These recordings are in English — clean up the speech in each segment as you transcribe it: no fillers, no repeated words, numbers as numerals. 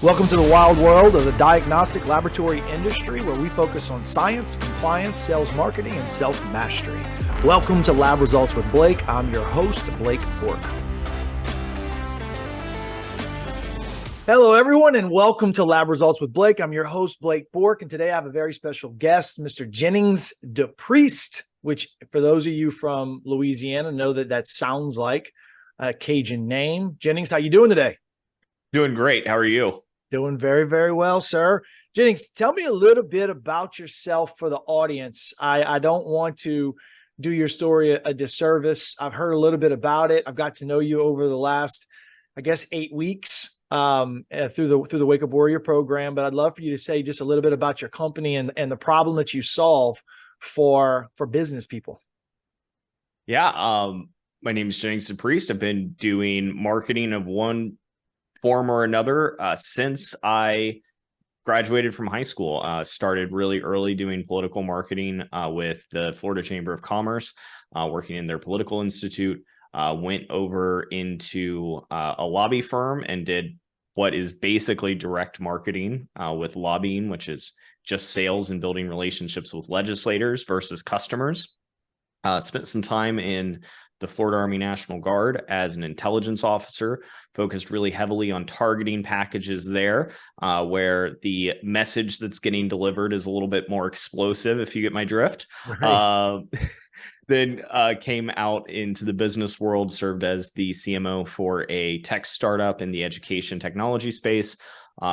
Welcome to the wild world of the diagnostic laboratory industry, where we focus on science, compliance, sales marketing, and self-mastery. Welcome to Lab Results with Blake. I'm your host, Blake Bork. Hello, everyone, and welcome to Lab Results with Blake. I'm your host, Blake Bork, and today I have a very special guest, Mr. Jennings Depreist, which for those of you from Louisiana know that sounds like a Cajun name. Jennings, how you doing today? Doing great. How are you? Doing very, very well, sir. Jennings, tell me a little bit about yourself for the audience. I don't want to do your story a disservice. I've heard a little bit about it. I've got to know you over the last, 8 weeks through the Wake Up Warrior program. But I'd love for you to say just a little bit about your company and the problem that you solve for business people. Yeah. My name is Jennings Depreist. I've been doing marketing of one form or another since I graduated from high school. Started really early doing political marketing with the Florida Chamber of Commerce, working in their political institute. Went over into a lobby firm and did what is basically direct marketing with lobbying, which is just sales and building relationships with legislators versus customers. Spent some time in the Florida Army National Guard as an intelligence officer, focused really heavily on targeting packages there, where the message that's getting delivered is a little bit more explosive, if you get my drift. Right. Then came out into the business world, served as the CMO for a tech startup in the education technology space,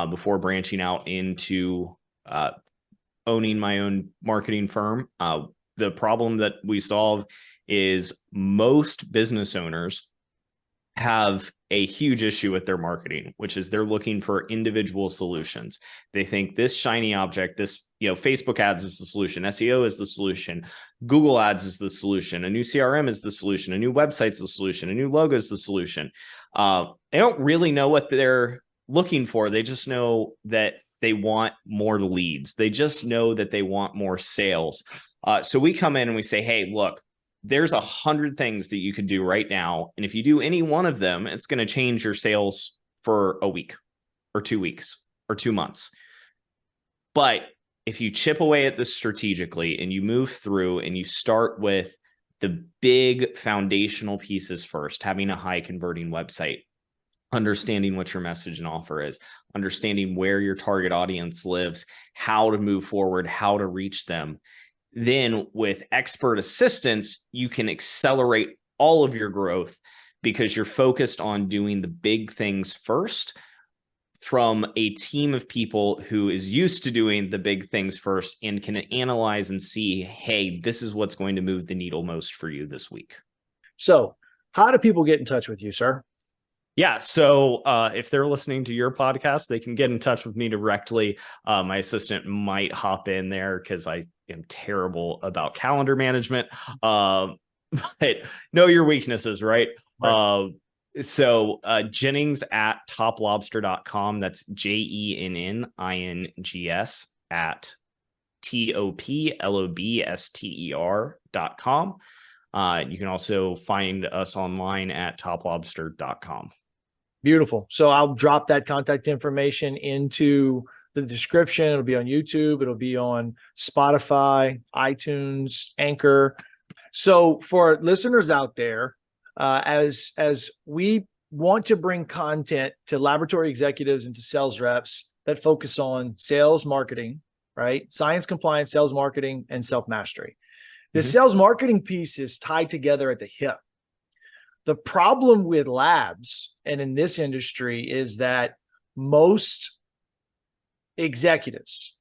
before branching out into owning my own marketing firm. The problem that we solve is most business owners have a huge issue with their marketing, which is they're looking for individual solutions. They think this shiny object, Facebook ads is the solution, SEO is the solution, Google ads is the solution, a new CRM is the solution, a new website's the solution, a new logo is the solution. They don't really know what they're looking for. They just know that they want more leads. They just know that they want more sales. So we come in and we say, hey, look, there's 100 things that you could do right now. And if you do any one of them, it's going to change your sales for a week or 2 weeks or 2 months. But if you chip away at this strategically and you move through and you start with the big foundational pieces first, having a high converting website, understanding what your message and offer is, understanding where your target audience lives, how to move forward, how to reach them. Then with expert assistance, you can accelerate all of your growth because you're focused on doing the big things first from a team of people who is used to doing the big things first and can analyze and see, hey, this is what's going to move the needle most for you this week. So how do people get in touch with you, sir? Yeah. So if they're listening to your podcast, they can get in touch with me directly. My assistant might hop in there because I am terrible about calendar management. But know your weaknesses, right? So Jennings at toplobster.com. That's JENNINGS at TOPLOBSTER.com. You can also find us online at toplobster.com. Beautiful. So I'll drop that contact information into the description. It'll be on YouTube. It'll be on Spotify, iTunes, Anchor. So for listeners out there, as we want to bring content to laboratory executives and to sales reps that focus on sales marketing, right? Science, compliance, sales marketing, and self-mastery. The sales marketing piece is tied together at the hip. The problem with labs and in this industry is that most executives,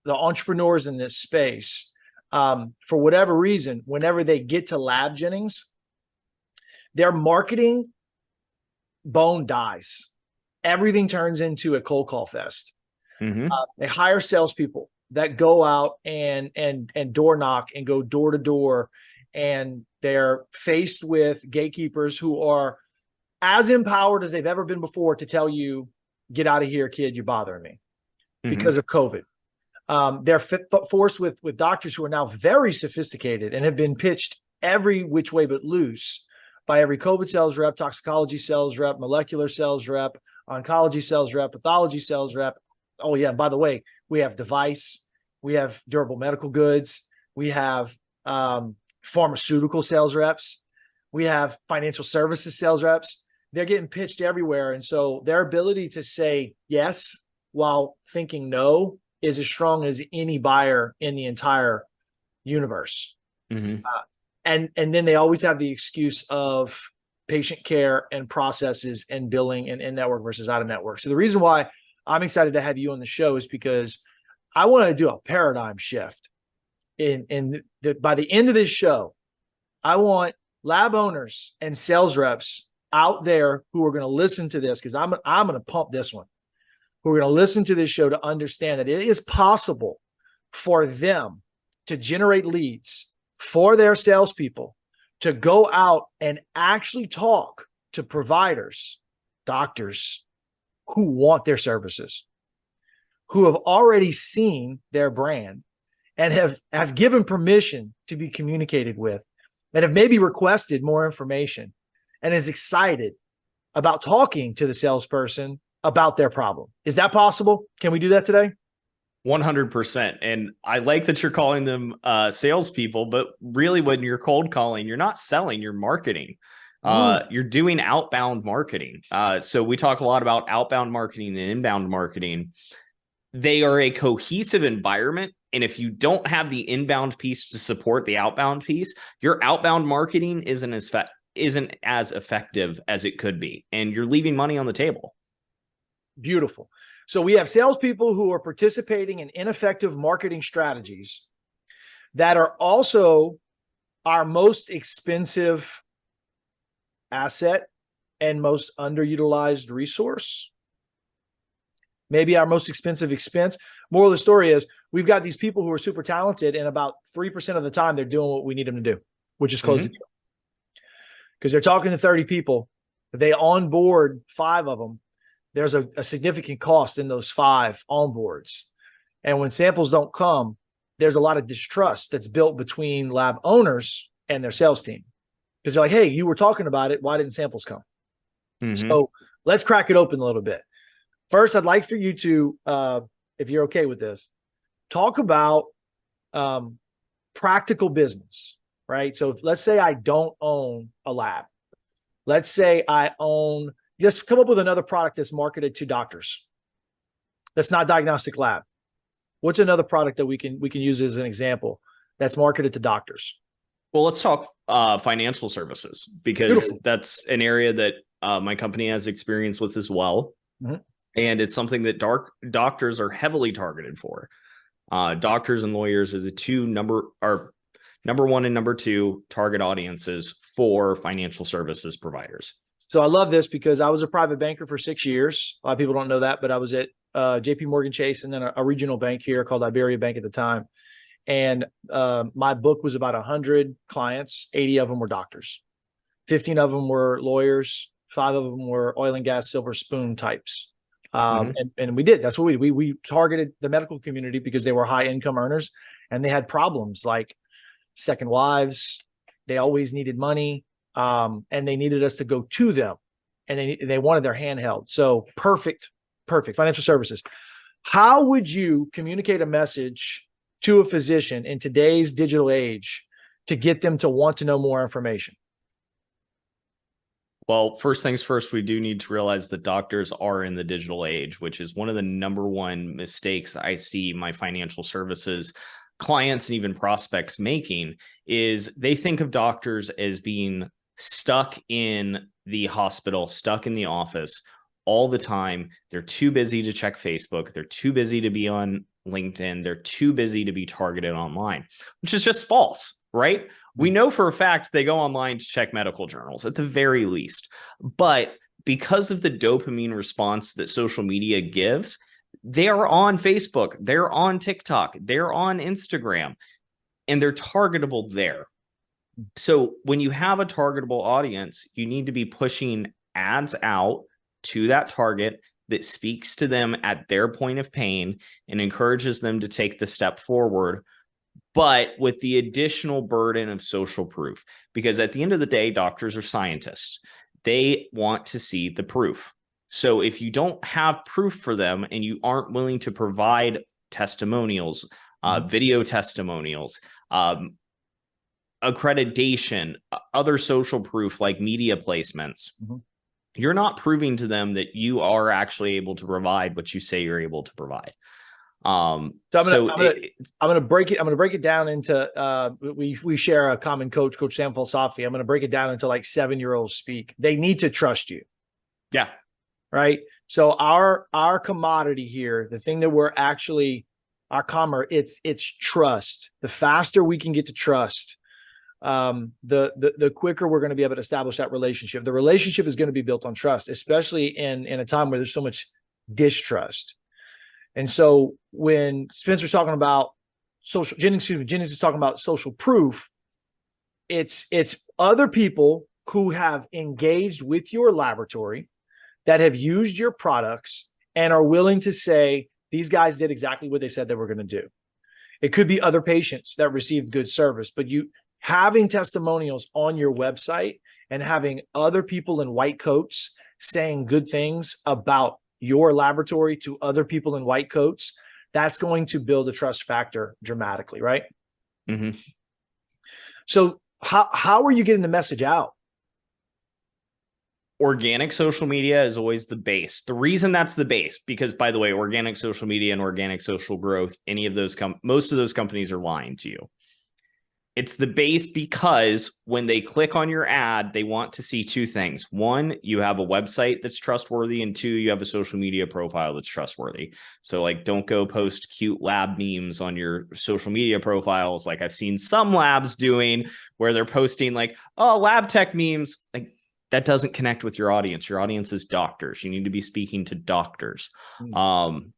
the entrepreneurs in this space, for whatever reason, whenever they get to lab, Jennings, their marketing bone dies. Everything turns into a cold call fest. They hire salespeople that go out and door knock and go door to door, and they're faced with gatekeepers who are as empowered as they've ever been before to tell you, get out of here, kid, you're bothering me, because of COVID. They're forced with doctors who are now very sophisticated and have been pitched every which way but loose by every COVID sales rep, toxicology sales rep, molecular sales rep, oncology sales rep, pathology sales rep. Oh yeah, by the way, we have device, we have durable medical goods, we have pharmaceutical sales reps, we have financial services sales reps. They're getting pitched everywhere. And so their ability to say yes while thinking no is as strong as any buyer in the entire universe. Mm-hmm. And then they always have the excuse of patient care and processes and billing and in network versus out of network. So the reason why I'm excited to have you on the show is because I want to do a paradigm shift. By the end of this show, I want lab owners and sales reps out there who are going to listen to this, because I'm going to pump this one, who are going to listen to this show to understand that it is possible for them to generate leads for their salespeople to go out and actually talk to providers, doctors who want their services, who have already seen their brand and have given permission to be communicated with, and have maybe requested more information and is excited about talking to the salesperson about their problem. Is that possible? Can we do that today? 100%. And I like that you're calling them salespeople, but really when you're cold calling, you're not selling, you're marketing. You're doing outbound marketing. So we talk a lot about outbound marketing and inbound marketing. They are a cohesive environment. And if you don't have the inbound piece to support the outbound piece, your outbound marketing isn't as effective as it could be. And you're leaving money on the table. Beautiful. So we have salespeople who are participating in ineffective marketing strategies that are also our most expensive asset and most underutilized resource. Maybe our most expensive expense. Moral of the story is we've got these people who are super talented, and about 3% of the time they're doing what we need them to do, which is close the deal. Because they're talking to 30 people. They onboard 5 of them. There's a significant cost in those 5 onboards. And when samples don't come, there's a lot of distrust that's built between lab owners and their sales team. Because they're like, hey, you were talking about it. Why didn't samples come? So let's crack it open a little bit. First, I'd like for you to, if you're okay with this, talk about practical business, right? So let's say I don't own a lab. Let's say I own, just come up with another product that's marketed to doctors. That's not Diagnostic Lab. What's another product that we can use as an example that's marketed to doctors? Well, let's talk financial services, because that's an area that my company has experience with as well. And it's something that doctors are heavily targeted for. Doctors and lawyers are the number 1 and number 2 target audiences for financial services providers. So I love this because I was a private banker for 6 years. A lot of people don't know that, but I was at JP Morgan Chase and then a regional bank here called Iberia Bank at the time. And my book was about 100 clients. 80 of them were doctors. 15 of them were lawyers. 5 of them were oil and gas silver spoon types. And we did. That's what we targeted the medical community because they were high income earners and they had problems like second wives. They always needed money. And they needed us to go to them, and they wanted their hand held. So perfect financial services. How would you communicate a message to a physician in today's digital age to get them to want to know more information? Well, first things first, we do need to realize that doctors are in the digital age, which is one of the number 1 mistakes I see my financial services clients and even prospects making, is they think of doctors as being stuck in the hospital, stuck in the office all the time. They're too busy to check Facebook. They're too busy to be on LinkedIn. They're too busy to be targeted online, which is just false, right? We know for a fact they go online to check medical journals at the very least. But because of the dopamine response that social media gives, they are on Facebook, they're on TikTok, they're on Instagram, and they're targetable there. So when you have a targetable audience, you need to be pushing ads out to that target that speaks to them at their point of pain and encourages them to take the step forward, but with the additional burden of social proof. Because at the end of the day, doctors are scientists. They want to see the proof. So if you don't have proof for them and you aren't willing to provide testimonials, video testimonials, accreditation, other social proof like media placements, you're not proving to them that you are actually able to provide what you say you're able to provide. I'm gonna break it down into we share a common coach, Coach Sam Falsafi. I'm gonna break it down into like 7-year-olds speak. They need to trust you. Yeah. Right. So our commodity here, the thing that we're actually our commerce, it's trust. The faster we can get to trust, the quicker we're going to be able to establish that relationship. The relationship is going to be built on trust, especially in a time where there's so much distrust. And so when Spencer's talking about Jennings is talking about social proof, it's other people who have engaged with your laboratory, that have used your products and are willing to say, these guys did exactly what they said they were going to do. It could be other patients that received good service, but you having testimonials on your website and having other people in white coats saying good things about your laboratory to other people in white coats, that's going to build a trust factor dramatically, right? Mm-hmm. So how are you getting the message out? Organic social media is always the base. The reason that's the base, because by the way, organic social media and organic social growth, any of those most of those companies are lying to you. It's the base because when they click on your ad, they want to see two things. One, you have a website that's trustworthy, and two, you have a social media profile that's trustworthy. So like, don't go post cute lab memes on your social media profiles like I've seen some labs doing, where they're posting like, oh, lab tech memes. Like, that doesn't connect with your audience. Your audience is doctors. You need to be speaking to doctors. And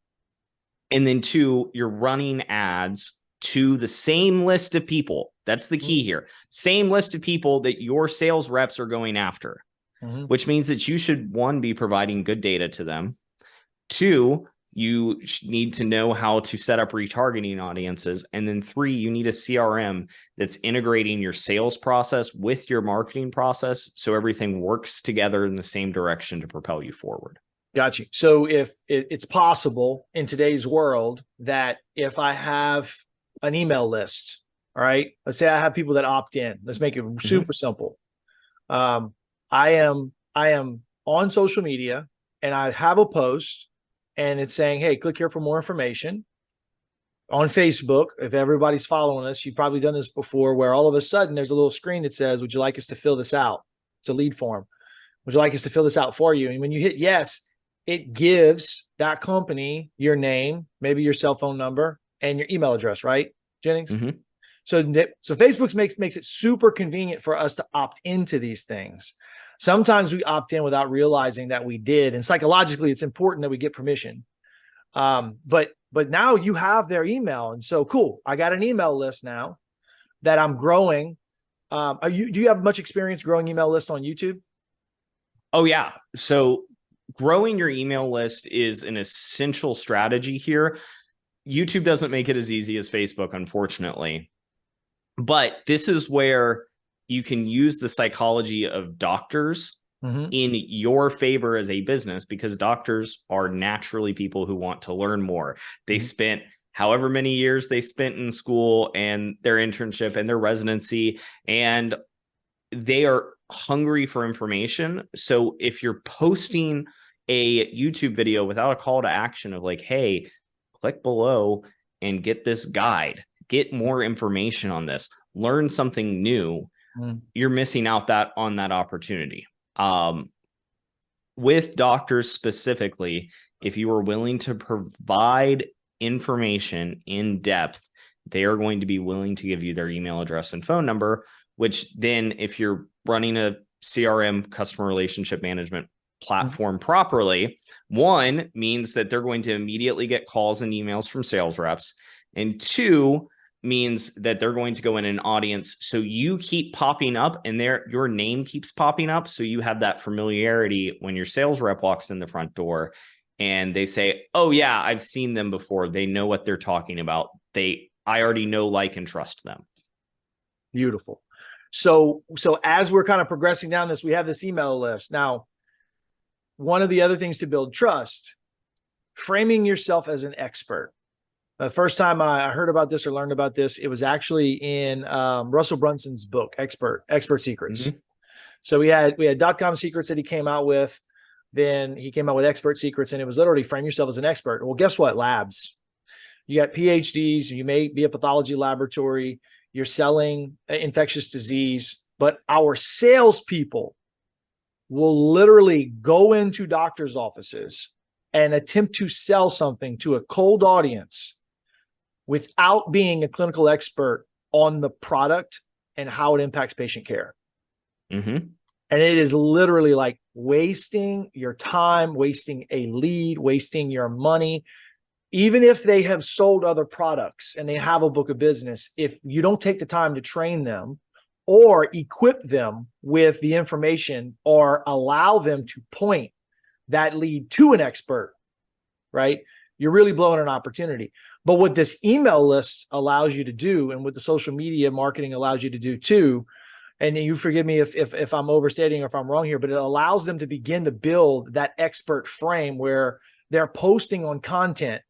then two, you're running ads to the same list of people. That's the key here. Same list of people that your sales reps are going after, which means that you should, one, be providing good data to them. Two, you need to know how to set up retargeting audiences. And then three, you need a CRM that's integrating your sales process with your marketing process, so everything works together in the same direction to propel you forward. Got you. So if it's possible in today's world that if I have an email list, all right, let's say I have people that opt in. Let's make it super simple. I am on social media and I have a post and it's saying, hey, click here for more information. On Facebook, if everybody's following us, you've probably done this before, where all of a sudden there's a little screen that says, would you like us to fill this out? It's a lead form. Would you like us to fill this out for you? And when you hit yes, it gives that company your name, maybe your cell phone number, and your email address, right, Jennings? So Facebook makes it super convenient for us to opt into these things. Sometimes we opt in without realizing that we did. And psychologically, it's important that we get permission. But now you have their email. And so cool. I got an email list now that I'm growing. Do you have much experience growing email lists on YouTube? Oh, yeah. So growing your email list is an essential strategy here. YouTube doesn't make it as easy as Facebook, unfortunately. But this is where you can use the psychology of doctors in your favor as a business, because doctors are naturally people who want to learn more. They spent however many years they spent in school and their internship and their residency, and they are hungry for information. So if you're posting a YouTube video without a call to action of like, hey, click below and get this guide, get more information on this, learn something new, you're missing out on that opportunity. With doctors specifically, if you are willing to provide information in depth, they are going to be willing to give you their email address and phone number, which then if you're running a CRM, customer relationship management platform properly, one, means that they're going to immediately get calls and emails from sales reps, and two, means that they're going to go in an audience, so you keep popping up and your name keeps popping up, so you have that familiarity when your sales rep walks in the front door and they say, oh yeah, I've seen them before, they know what they're talking about, I already know, like, and trust them. Beautiful. So as we're kind of progressing down this, we have this email list now. one of the other things to build trust, framing yourself as an expert. The first time I heard about this or learned about this, it was actually in Russell Brunson's book, Expert Secrets. Mm-hmm. So we had .com secrets that he came out with. Then he came out with Expert Secrets, and it was literally frame yourself as an expert. Well, guess what? Labs. You got PhDs. You may be a pathology laboratory. You're selling infectious disease, but our salespeople will literally go into doctors' offices and attempt to sell something to a cold audience without being a clinical expert on the product and how it impacts patient care. Mm-hmm. And it is literally like wasting your time, wasting a lead, wasting your money. Even if they have sold other products and they have a book of business, if you don't take the time to train them or equip them with the information or allow them to point that lead to an expert, right? You're really blowing an opportunity. But what this email list allows you to do, and what the social media marketing allows you to do too, and you forgive me if I'm overstating or if I'm wrong here, but it allows them to begin to build that expert frame where they're posting on content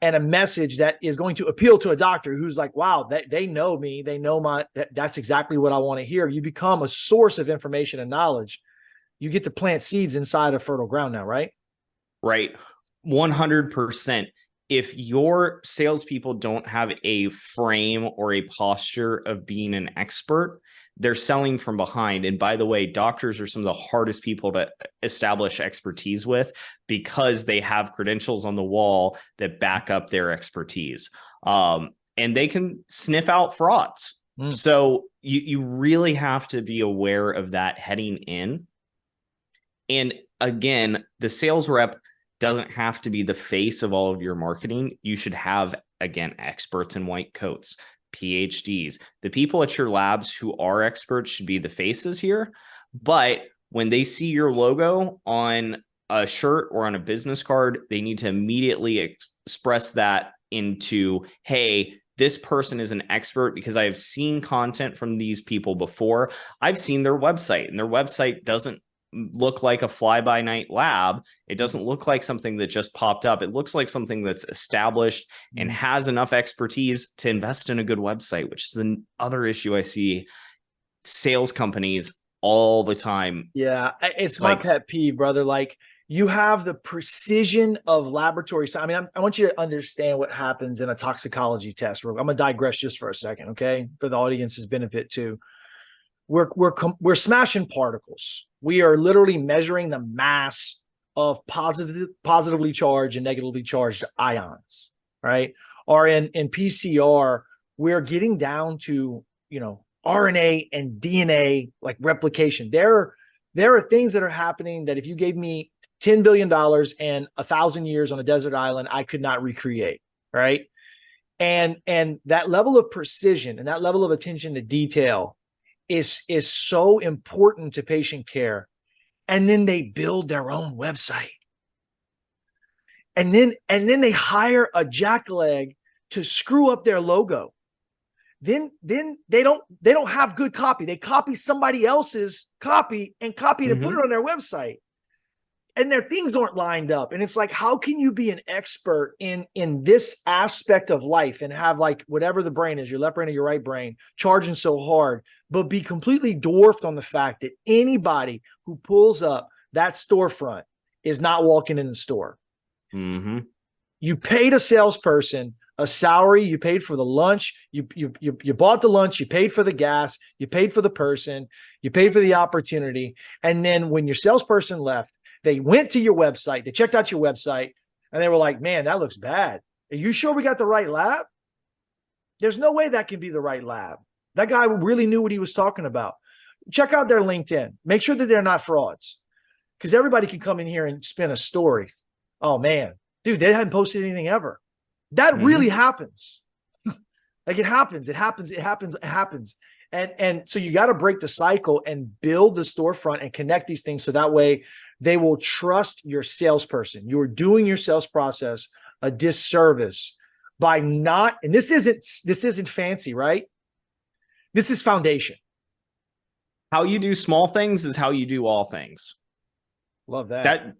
and a message that is going to appeal to a doctor who's like, wow, they know me. They know that's exactly what I want to hear. You become a source of information and knowledge. You get to plant seeds inside of fertile ground now, right? Right. 100%. If your salespeople don't have a frame or a posture of being an expert, they're selling from behind. And by the way, doctors are some of the hardest people to establish expertise with because they have credentials on the wall that back up their expertise. And they can sniff out frauds. So you really have to be aware of that heading in. And again, the sales rep doesn't have to be the face of all of your marketing. You should have, again, experts in white coats, PhDs. The people at your labs who are experts should be the faces here. But when they see your logo on a shirt or on a business card, they need to immediately express that into, hey, this person is an expert because I have seen content from these people before. I've seen their website, and their website doesn't look like a fly-by-night lab. It doesn't look like something that just popped up. It looks like something that's established and has enough expertise to invest in a good website, which is the other issue I see sales companies all the time. Yeah, it's my pet peeve, brother. Like, you have the precision of laboratory. So, I mean, I want you to understand what happens in a toxicology test. I'm going to digress just for a second, okay, for the audience's benefit too. We're smashing particles. We are literally measuring the mass of positively charged and negatively charged ions, right? Or in PCR, we're getting down to, RNA and DNA like replication. There are things that are happening that if you gave me $10 billion and 1,000 years on a desert island, I could not recreate, right? And that level of precision and that level of attention to detail is so important to patient care. And then they build their own website. And then they hire a jackleg to screw up their logo. Then they don't have good copy. They copy somebody else's copy and copy to put it on their website. And their things aren't lined up. And it's like, how can you be an expert in this aspect of life and have like whatever the brain is, your left brain or your right brain, charging so hard, but be completely dwarfed on the fact that anybody who pulls up that storefront is not walking in the store. You paid a salesperson a salary, you paid for the lunch, you bought the lunch, you paid for the gas, you paid for the person, you paid for the opportunity. And then when your salesperson left, they went to your website, they checked out your website, and they were like, man, that looks bad. Are you sure we got the right lab? There's no way that can be the right lab. That guy really knew what he was talking about. Check out their LinkedIn. Make sure that they're not frauds, because everybody can come in here and spin a story. Oh, man, dude, they hadn't posted anything ever. That really happens. Like it happens. And so you got to break the cycle and build the storefront and connect these things so that way they will trust your salesperson. You are doing your sales process a disservice by not, and this isn't fancy, right? This is foundation. How you do small things is how you do all things. Love that.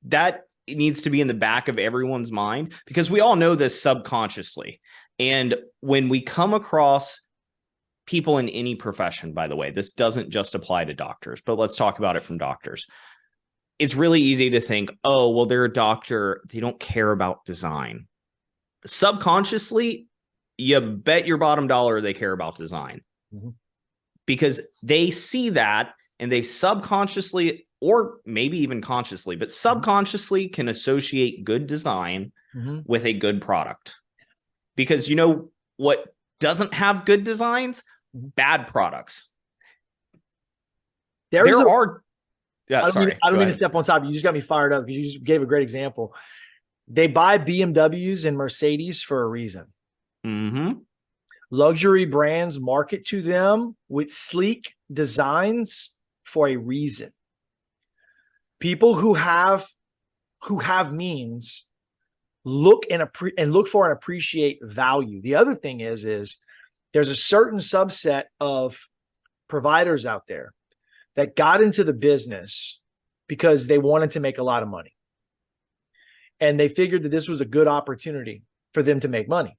That needs to be in the back of everyone's mind, because we all know this subconsciously. And when we come across people in any profession, by the way, this doesn't just apply to doctors, but let's talk about it from doctors. It's really easy to think, oh, well, they're a doctor, they don't care about design. Subconsciously, you bet your bottom dollar they care about design, because they see that and they subconsciously, or maybe even consciously, but subconsciously can associate good design with a good product. Because you know what doesn't have good designs? Bad products. I don't mean to ahead. step on top. You just got me fired up because you just gave a great example. They buy BMWs and Mercedes for a reason. Luxury brands market to them with sleek designs for a reason. People who have means look look for and appreciate value. The other thing is there's a certain subset of providers out there that got into the business because they wanted to make a lot of money. And they figured that this was a good opportunity for them to make money.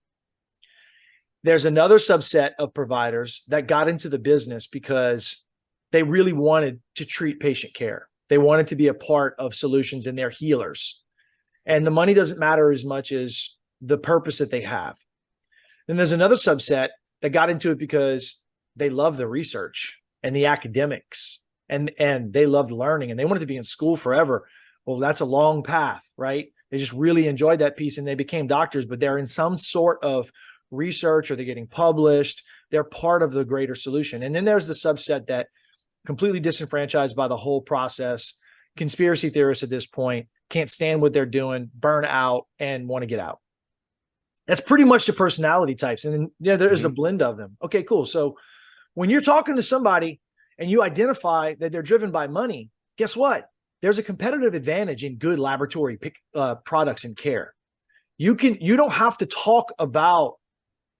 There's another subset of providers that got into the business because they really wanted to treat patient care. They wanted to be a part of solutions, and they're healers. And the money doesn't matter as much as the purpose that they have. Then there's another subset that got into it because they love the research and the academics, and they loved learning, and they wanted to be in school forever. Well, that's a long path, right? They just really enjoyed that piece, and they became doctors, but they're in some sort of research, or they're getting published. They're part of the greater solution. And then there's the subset that completely disenfranchised by the whole process, conspiracy theorists at this point, can't stand what they're doing, burn out, and want to get out. That's pretty much the personality types. And then there is a blend of them. Okay, cool. So when you're talking to somebody and you identify that they're driven by money, guess what? There's a competitive advantage in good laboratory products and care. You don't have to talk about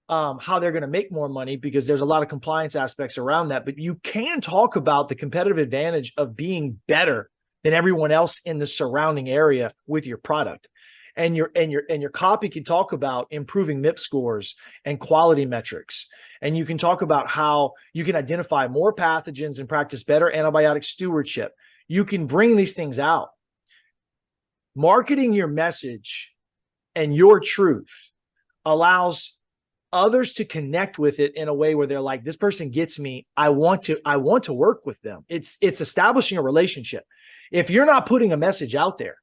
how they're going to make more money, because there's a lot of compliance aspects around that, but you can talk about the competitive advantage of being better than everyone else in the surrounding area with your product. And your copy can talk about improving MIP scores and quality metrics. And you can talk about how you can identify more pathogens and practice better antibiotic stewardship. You can bring these things out. Marketing your message and your truth allows others to connect with it in a way where they're like, this person gets me. I want to work with them. It's establishing a relationship. If you're not putting a message out there,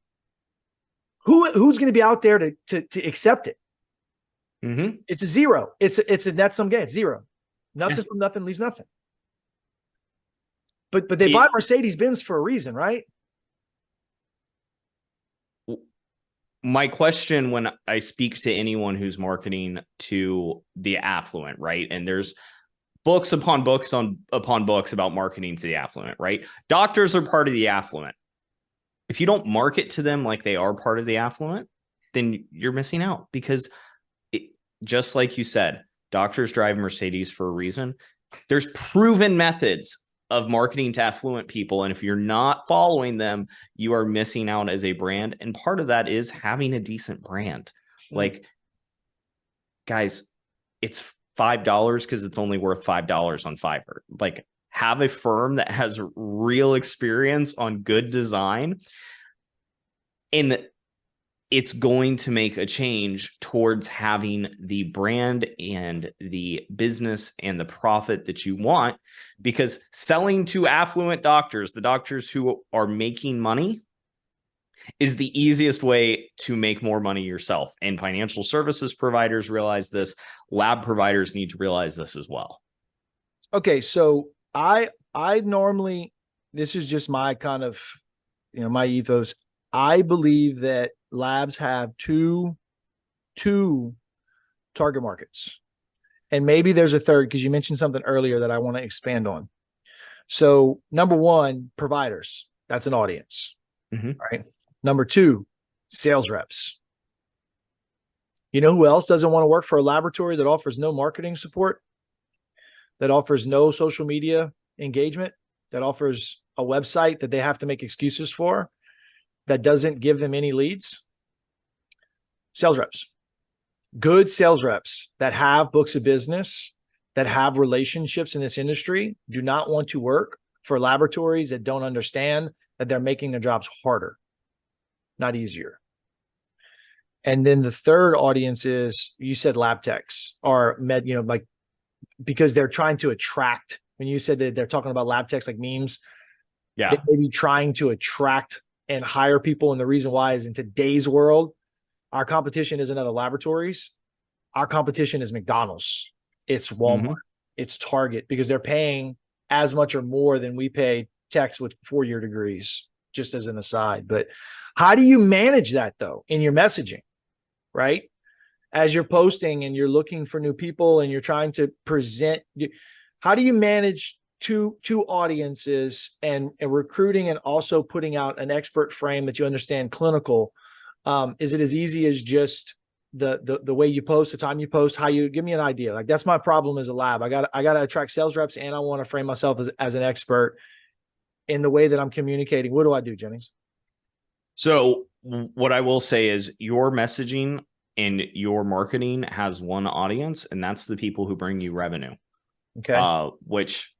who's going to be out there to accept it? It's a zero. It's a net sum game. It's zero. Nothing from nothing leaves nothing. But they buy Mercedes Benz for a reason, right? My question when I speak to anyone who's marketing to the affluent, right? And there's books upon books upon books about marketing to the affluent, right? Doctors are part of the affluent. If you don't market to them like they are part of the affluent, then you're missing out, because just like you said, doctors drive Mercedes for a reason. There's proven methods of marketing to affluent people. And if you're not following them, you are missing out as a brand. And part of that is having a decent brand. Like, guys, it's $5 because it's only worth $5 on Fiverr. Like, have a firm that has real experience on good design, and it's going to make a change towards having the brand and the business and the profit that you want. Because selling to affluent doctors, the doctors who are making money, is the easiest way to make more money yourself. And financial services providers realize this. Lab providers need to realize this as well. Okay, so I normally, this is just my kind of, my ethos. I believe that labs have two target markets, and maybe there's a third, because you mentioned something earlier that I want to expand on. So number one, providers, that's an audience, right? Number two, sales reps. You know who else doesn't want to work for a laboratory that offers no marketing support, that offers no social media engagement, that offers a website that they have to make excuses for? that doesn't give them any leads? Sales reps. Good sales reps that have books of business, that have relationships in this industry, do not want to work for laboratories that don't understand that they're making their jobs harder, not easier. And then the third audience is, you said lab techs or med, like, because they're trying to attract, when you said that they're talking about lab techs like memes, Yeah. they may be trying to attract and hire people. And the reason why is, in today's world, our competition isn't other laboratories. Our competition is McDonald's. It's Walmart. It's Target, because they're paying as much or more than we pay techs with 4-year degrees, just as an aside. But how do you manage that, though, in your messaging, right? As you're posting and you're looking for new people and you're trying to present, how do you manage two audiences and recruiting and also putting out an expert frame that you understand clinical? Is it as easy as just the way you post, the time you post, how you give me an idea? Like, that's my problem as a lab. I got to attract sales reps, and I want to frame myself as an expert in the way that I'm communicating. What do I do, Jennings? So what I will say is, your messaging and your marketing has one audience, and that's the people who bring you revenue. Okay. Which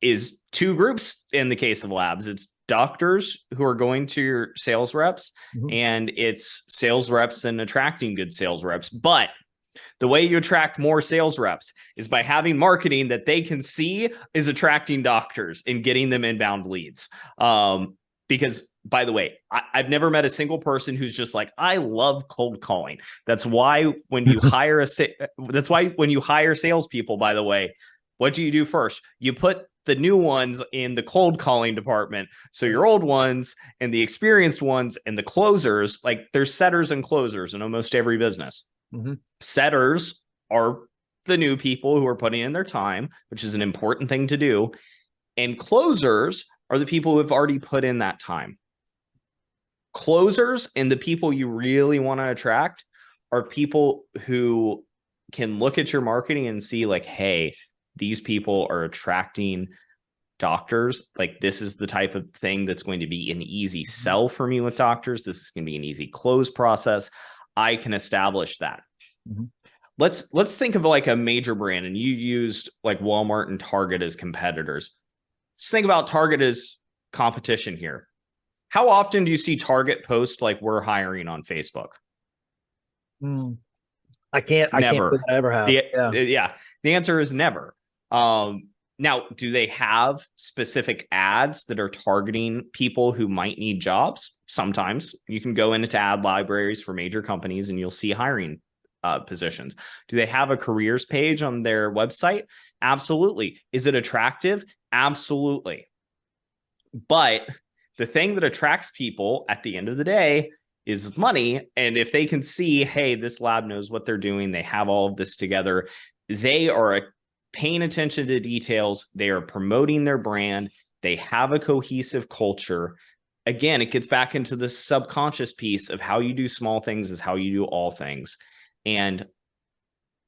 is two groups in the case of labs. It's doctors who are going to your sales reps, and it's sales reps and attracting good sales reps. But the way you attract more sales reps is by having marketing that they can see is attracting doctors and getting them inbound leads. Because, by the way, I've never met a single person who's just like, I love cold calling. That's why when you hire salespeople, by the way, what do you do first? You put the new ones in the cold calling department. So your old ones and the experienced ones and the closers, like, there's setters and closers in almost every business. Setters are the new people who are putting in their time, which is an important thing to do. And closers are the people who have already put in that time. Closers and the people you really want to attract are people who can look at your marketing and see, like, hey, these people are attracting doctors. Like, this is the type of thing that's going to be an easy sell for me with doctors. This is going to be an easy close process. I can establish that. Let's think of like a major brand, and you used like Walmart and Target as competitors. Let's think about Target as competition here. How often do you see Target post like, we're hiring on Facebook? I can't ever have. The answer is never. Now, do they have specific ads that are targeting people who might need jobs? Sometimes you can go into ad libraries for major companies and you'll see hiring positions. Do they have a careers page on their website? Absolutely. Is it attractive? Absolutely. But the thing that attracts people at the end of the day is money. And if they can see, hey, this lab knows what they're doing, they have all of this together, they are paying attention to details, they are promoting their brand, they have a cohesive culture. Again, it gets back into the subconscious piece of how you do small things is how you do all things. And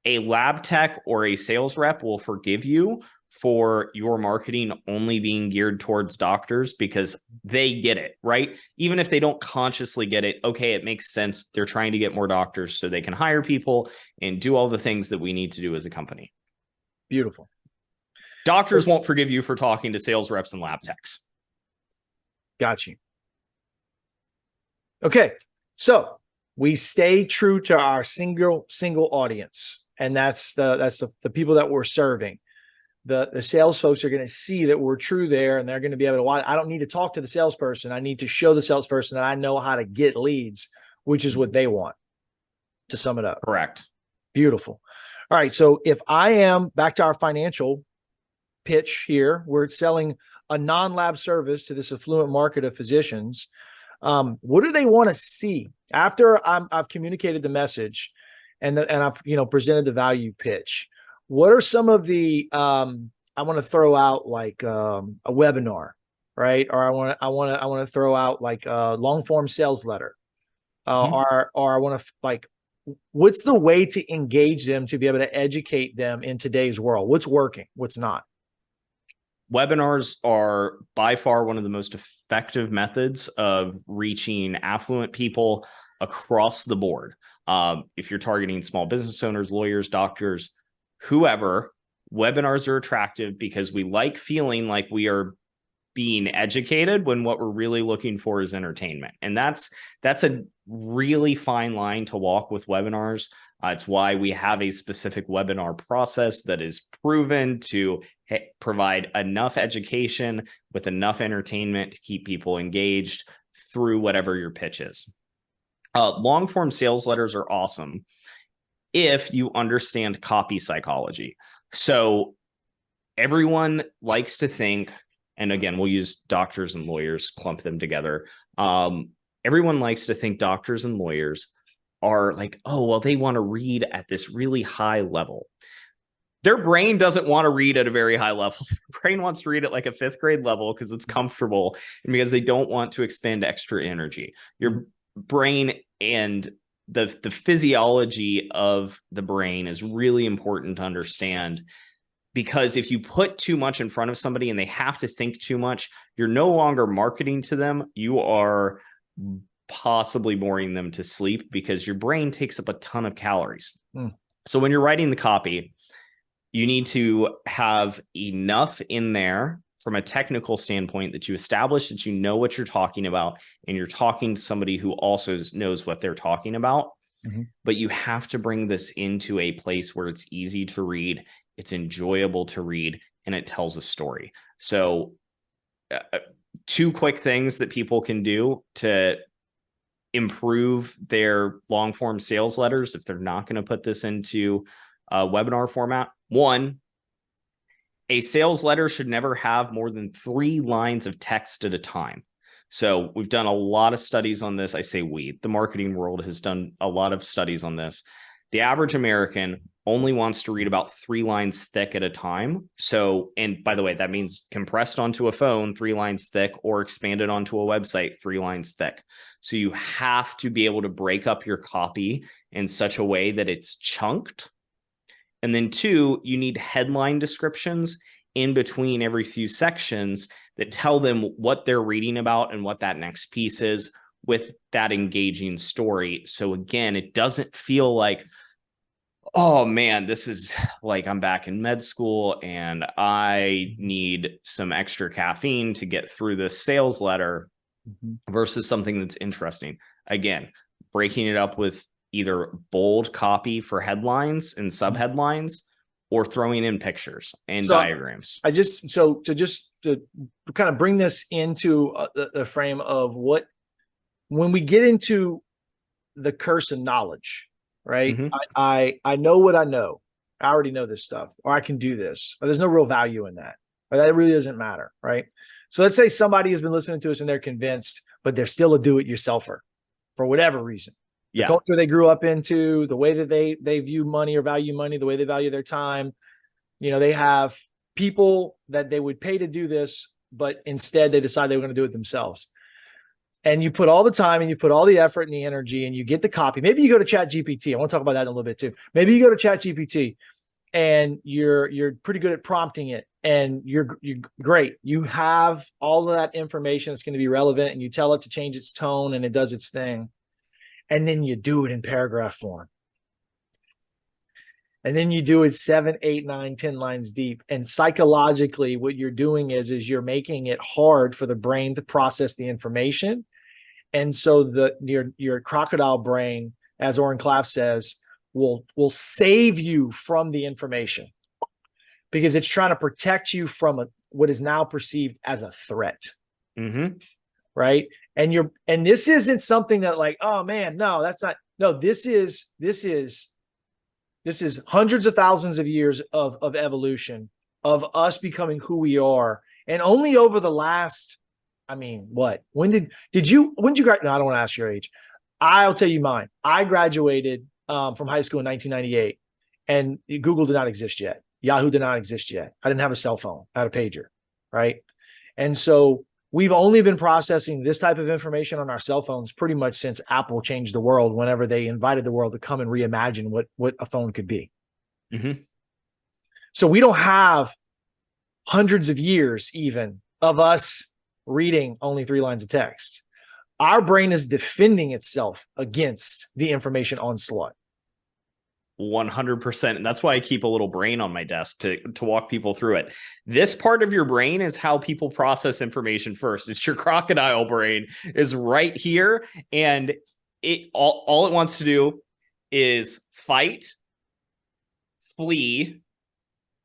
a lab tech or a sales rep will forgive you for your marketing only being geared towards doctors because they get it, right? Even if they don't consciously get it, okay, it makes sense. They're trying to get more doctors so they can hire people and do all the things that we need to do as a company. Beautiful. Doctors won't forgive you for talking to sales reps and lab techs. Got you. Okay. So we stay true to our single audience, and that's the people that we're serving. The sales folks are going to see that we're true there, and they're going to be able to watch. I don't need to talk to the salesperson. I need to show the salesperson that I know how to get leads, which is what they want, to sum it up. Correct. Beautiful. All right. So if I am back to our financial pitch here, we're selling a non-lab service to this affluent market of physicians. What do they want to see after I've communicated the message and I've presented the value pitch? What are some of the I want to throw out like a webinar, right? Or I want to throw out like a long form sales letter, or I want to like, what's the way to engage them to be able to educate them in today's world? What's working? What's not? Webinars are by far one of the most effective methods of reaching affluent people across the board. If you're targeting small business owners, lawyers, doctors, whoever, webinars are attractive because we like feeling like we are being educated when what we're really looking for is entertainment. And that's a really fine line to walk with webinars. It's why we have a specific webinar process that is proven to provide enough education with enough entertainment to keep people engaged through whatever your pitch is. Long form sales letters are awesome if you understand copy psychology. So everyone likes to think, and again, we'll use doctors and lawyers, clump them together. Everyone likes to think doctors and lawyers are like, oh, well, they want to read at this really high level. Their brain doesn't want to read at a very high level. Their brain wants to read at like a 5th grade level because it's comfortable and because they don't want to expend extra energy. Your brain and the physiology of the brain is really important to understand, because if you put too much in front of somebody and they have to think too much, you're no longer marketing to them. You are possibly boring them to sleep because your brain takes up a ton of calories. So when you're writing the copy, you need to have enough in there from a technical standpoint that you establish that you know what you're talking about and you're talking to somebody who also knows what they're talking about. But you have to bring this into a place where it's easy to read, it's enjoyable to read, and it tells a story. So 2 quick things that people can do to improve their long form sales letters if they're not going to put this into a webinar format. 1, a sales letter should never have more than 3 lines of text at a time. So we've done a lot of studies on this. I say we, the marketing world has done a lot of studies on this. The average American only wants to read about 3 lines thick at a time. So, and by the way, that means compressed onto a phone, 3 lines thick, or expanded onto a website, 3 lines thick. So you have to be able to break up your copy in such a way that it's chunked. And then 2, you need headline descriptions in between every few sections that tell them what they're reading about and what that next piece is with that engaging story. So again, it doesn't feel like, oh man, this is like I'm back in med school and I need some extra caffeine to get through this sales letter, versus something that's interesting. Again, breaking it up with either bold copy for headlines and subheadlines, or throwing in pictures and diagrams. To kind of bring this into the frame of what, when we get into the curse of knowledge, right? I know what I know. I already know this stuff, or I can do this, or there's no real value in that, or that really doesn't matter, right? So let's say somebody has been listening to us and they're convinced, but they're still a do-it-yourselfer for whatever reason. The culture they grew up into, the way that they view money or value money, the way they value their time. You know, they have people that they would pay to do this, but instead they decide they were going to do it themselves. And you put all the time and you put all the effort and the energy and you get the copy. Maybe you go to ChatGPT. I want to talk about that in a little bit too. Maybe you go to ChatGPT and you're pretty good at prompting it and you're great. You have all of that information that's going to be relevant and you tell it to change its tone and it does its thing. And then you do it in paragraph form. And then you do it 7, 8, 9, 10 lines deep. And psychologically, what you're doing is you're making it hard for the brain to process the information. And so your crocodile brain, as Oren Klaff says, will save you from the information because it's trying to protect you from what is now perceived as a threat. Right. And this isn't something that like, oh man, no, that's not. No, this is hundreds of thousands of years of evolution, of us becoming who we are. And only over the last, I mean, what? When did you graduate? No, I don't want to ask your age. I'll tell you mine. I graduated from high school in 1998 and Google did not exist yet. Yahoo did not exist yet. I didn't have a cell phone. I had a pager, right? And so we've only been processing this type of information on our cell phones pretty much since Apple changed the world whenever they invited the world to come and reimagine what a phone could be. So we don't have hundreds of years even of us reading only 3 lines of text. Our brain is defending itself against the information onslaught. 100%. And that's why I keep a little brain on my desk to walk people through it. This part of your brain is how people process information first. It's your crocodile brain is right here. And it all it wants to do is fight, flee.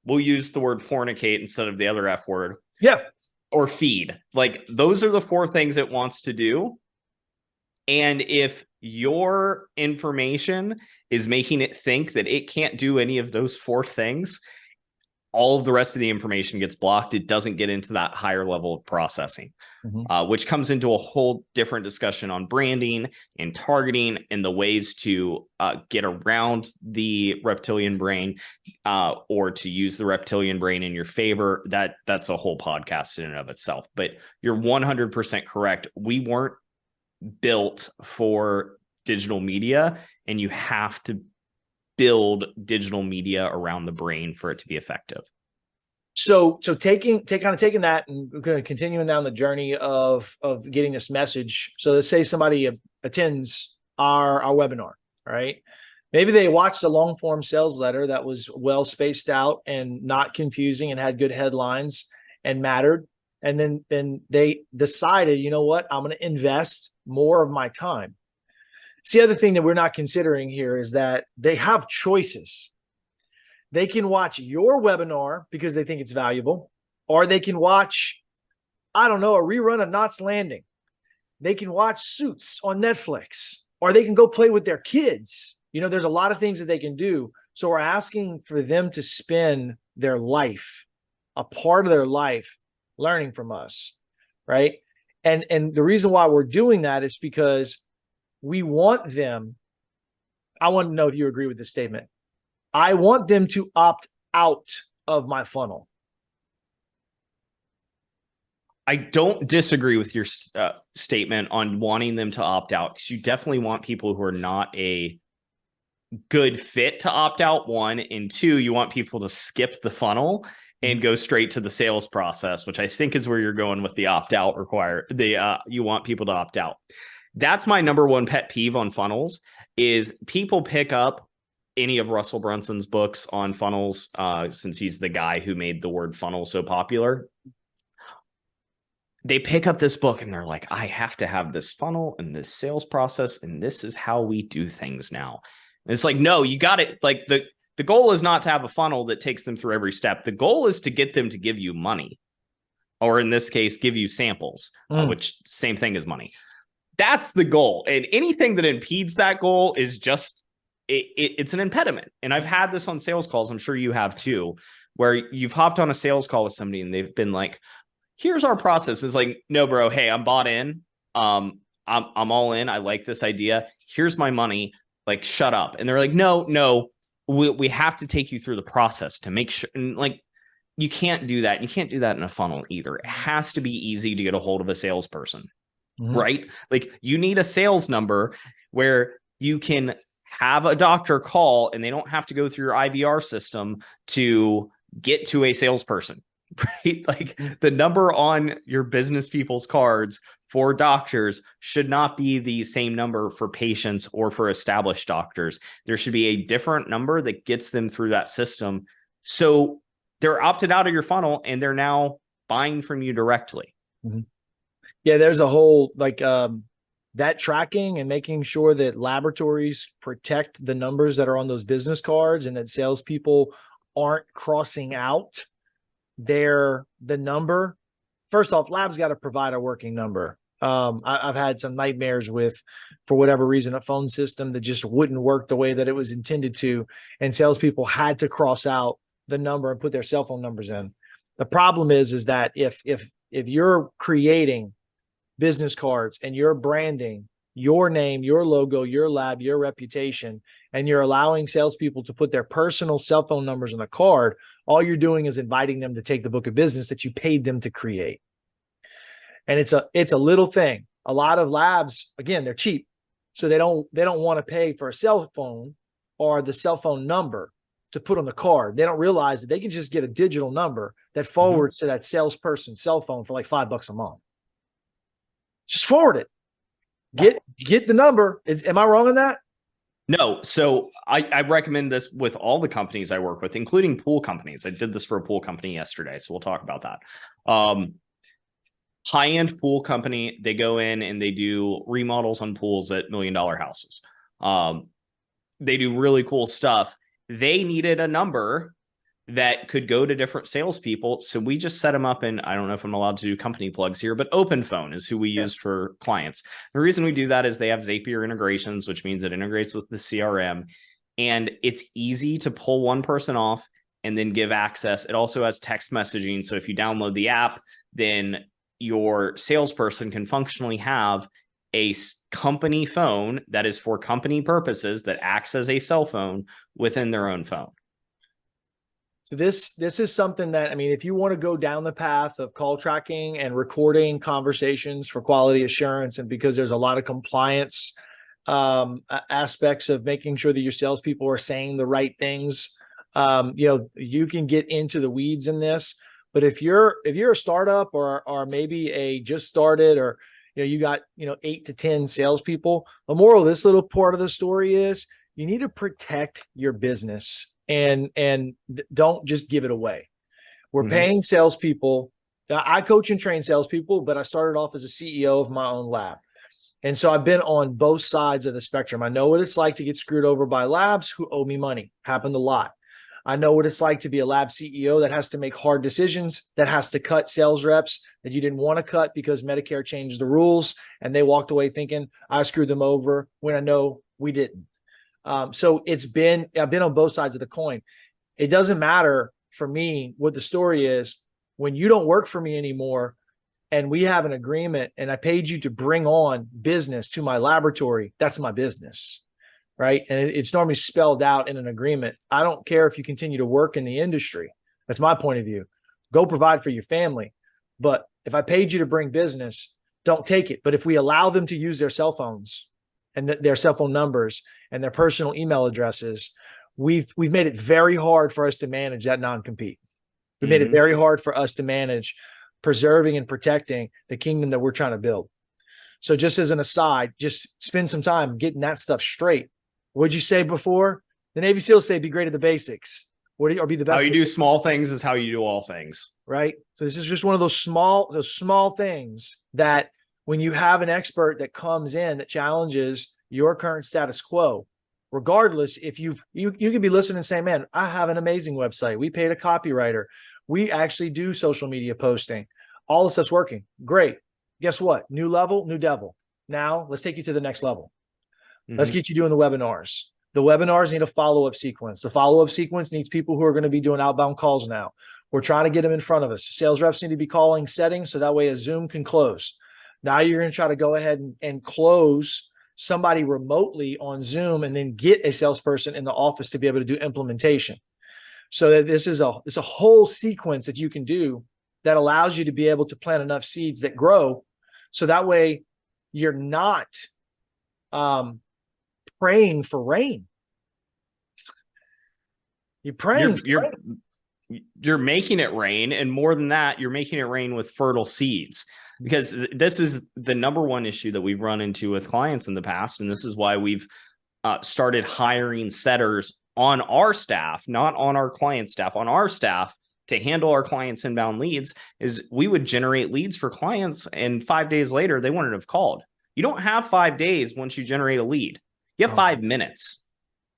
We'll use the word fornicate instead of the other F word. Yeah. Or feed. Like those are the 4 things it wants to do. And if your information is making it think that it can't do any of those 4 things, all of the rest of the information gets blocked. It doesn't get into that higher level of processing, which comes into a whole different discussion on branding and targeting and the ways to get around the reptilian brain or to use the reptilian brain in your favor. That's a whole podcast in and of itself. But you're 100% correct. We weren't built for digital media, and you have to build digital media around the brain for it to be effective. So taking that and we're going to continue down the journey of getting this message. So let's say somebody attends our webinar, right? Maybe they watched a long form sales letter that was well spaced out and not confusing and had good headlines and mattered. And then they decided, you know what, I'm going to invest more of my time. See, the other thing that we're not considering here is that they have choices. They can watch your webinar because they think it's valuable, or they can watch, I don't know, a rerun of Knots Landing. They can watch Suits on Netflix, or they can go play with their kids. You know, there's a lot of things that they can do. So we're asking for them to spend their life, a part of their life, learning from us, right? And the reason why we're doing that is because we want them. I want to know if you agree with this statement. I want them to opt out of my funnel. I don't disagree with your statement on wanting them to opt out, because you definitely want people who are not a good fit to opt out, 1, and 2, you want people to skip the funnel and go straight to the sales process, which I think is where you're going with the opt out you want people to opt out. That's my number 1 pet peeve on funnels is people pick up any of Russell Brunson's books on funnels, since he's the guy who made the word funnel so popular. They pick up this book and they're like, I have to have this funnel and this sales process, and this is how we do things now. And it's like, no, you got it. Like the goal is not to have a funnel that takes them through every step. The goal is to get them to give you money, or in this case, give you samples, which same thing as money. That's the goal. And anything that impedes that goal is just, it's an impediment. And I've had this on sales calls. I'm sure you have too, where you've hopped on a sales call with somebody and they've been like, here's our process. It's like, no, bro. Hey, I'm bought in. I'm all in. I like this idea. Here's my money. Like, shut up. And they're like, no, we have to take you through the process to make sure. And like, you can't do that. You can't do that in a funnel either. It has to be easy to get a hold of a salesperson, right? Like, you need a sales number where you can have a doctor call and they don't have to go through your IVR system to get to a salesperson, right? Like, the number on your business people's cards for doctors should not be the same number for patients or for established doctors. There should be a different number that gets them through that system. So they're opted out of your funnel and they're now buying from you directly. Yeah, there's a whole that tracking and making sure that laboratories protect the numbers that are on those business cards and that salespeople aren't crossing out the number. First off, labs got to provide a working number. I've had some nightmares with, for whatever reason, a phone system that just wouldn't work the way that it was intended to, and salespeople had to cross out the number and put their cell phone numbers in. The problem is that if you're creating business cards and you're branding your name, your logo, your lab, your reputation, and you're allowing salespeople to put their personal cell phone numbers on the card, all you're doing is inviting them to take the book of business that you paid them to create. And it's a little thing. A lot of labs, again, they're cheap, so they don't want to pay for a cell phone or the cell phone number. to put on the card. They don't realize that they can just get a digital number that forwards to that salesperson's cell phone for like $5 a month. Just forward it. Get the number. Am I wrong on that? No. So I recommend this with all the companies I work with, including pool companies. I did this for a pool company yesterday, so we'll talk about that. High-end pool company, they go in and they do remodels on pools at $1 million houses. They do really cool stuff. They needed a number that could go to different salespeople. So we just set them up in, I don't know if I'm allowed to do company plugs here, but OpenPhone is who we use for clients. The reason we do that is they have Zapier integrations, which means it integrates with the CRM. And it's easy to pull one person off and then give access. It also has text messaging. So if you download the app, then your salesperson can functionally have a company phone that is for company purposes that acts as a cell phone within their own phone. So this is something that, I mean, if you want to go down the path of call tracking and recording conversations for quality assurance, and because there's a lot of compliance aspects of making sure that your salespeople are saying the right things, you can get into the weeds in this. But if you're a startup or maybe a just started, or you got 8 to 10 salespeople, the moral of this little part of the story is you need to protect your business. And don't just give it away. We're paying salespeople. I coach and train salespeople, but I started off as a CEO of my own lab. And so I've been on both sides of the spectrum. I know what it's like to get screwed over by labs who owe me money. Happened a lot. I know what it's like to be a lab CEO that has to make hard decisions, that has to cut sales reps that you didn't want to cut because Medicare changed the rules and they walked away thinking I screwed them over when I know we didn't. So I've been on both sides of the coin. It doesn't matter for me what the story is. When you don't work for me anymore and we have an agreement and I paid you to bring on business to my laboratory, that's my business, right? And it's normally spelled out in an agreement. I don't care if you continue to work in the industry. That's my point of view. Go provide for your family. But if I paid you to bring business, don't take it. But if we allow them to use their cell phones and their cell phone numbers and their personal email addresses, we've made it very hard for us to manage that non-compete. We made it very hard for us to manage preserving and protecting the kingdom that we're trying to build. So just as an aside, just spend some time getting that stuff straight. What'd you say before? The Navy SEALs say be great at the basics. Or be the best. How you do small things is how you do all things. Right. So this is just one of those small things that when you have an expert that comes in that challenges your current status quo, regardless if you can be listening and say, man, I have an amazing website. We paid a copywriter. We actually do social media posting. All this stuff's working. Great. Guess what? New level, new devil. Now let's take you to the next level. Let's get you doing the webinars. The webinars need a follow-up sequence. The follow-up sequence needs people who are going to be doing outbound calls now. We're trying to get them in front of us. Sales reps need to be calling settings so that way a Zoom can close. Now you're going to try to go ahead and close somebody remotely on Zoom and then get a salesperson in the office to be able to do implementation. So that this is a whole sequence that you can do that allows you to be able to plant enough seeds that grow. So that way you're not praying for rain. You're praying. You're making it rain. And more than that, you're making it rain with fertile seeds. Because this is the number one issue that we've run into with clients in the past. And this is why we've started hiring setters on our staff, not on our client staff, on our staff to handle our clients' inbound leads. Is we would generate leads for clients and 5 days later, they wouldn't have called. You don't have 5 days once you generate a lead. You have 5 minutes.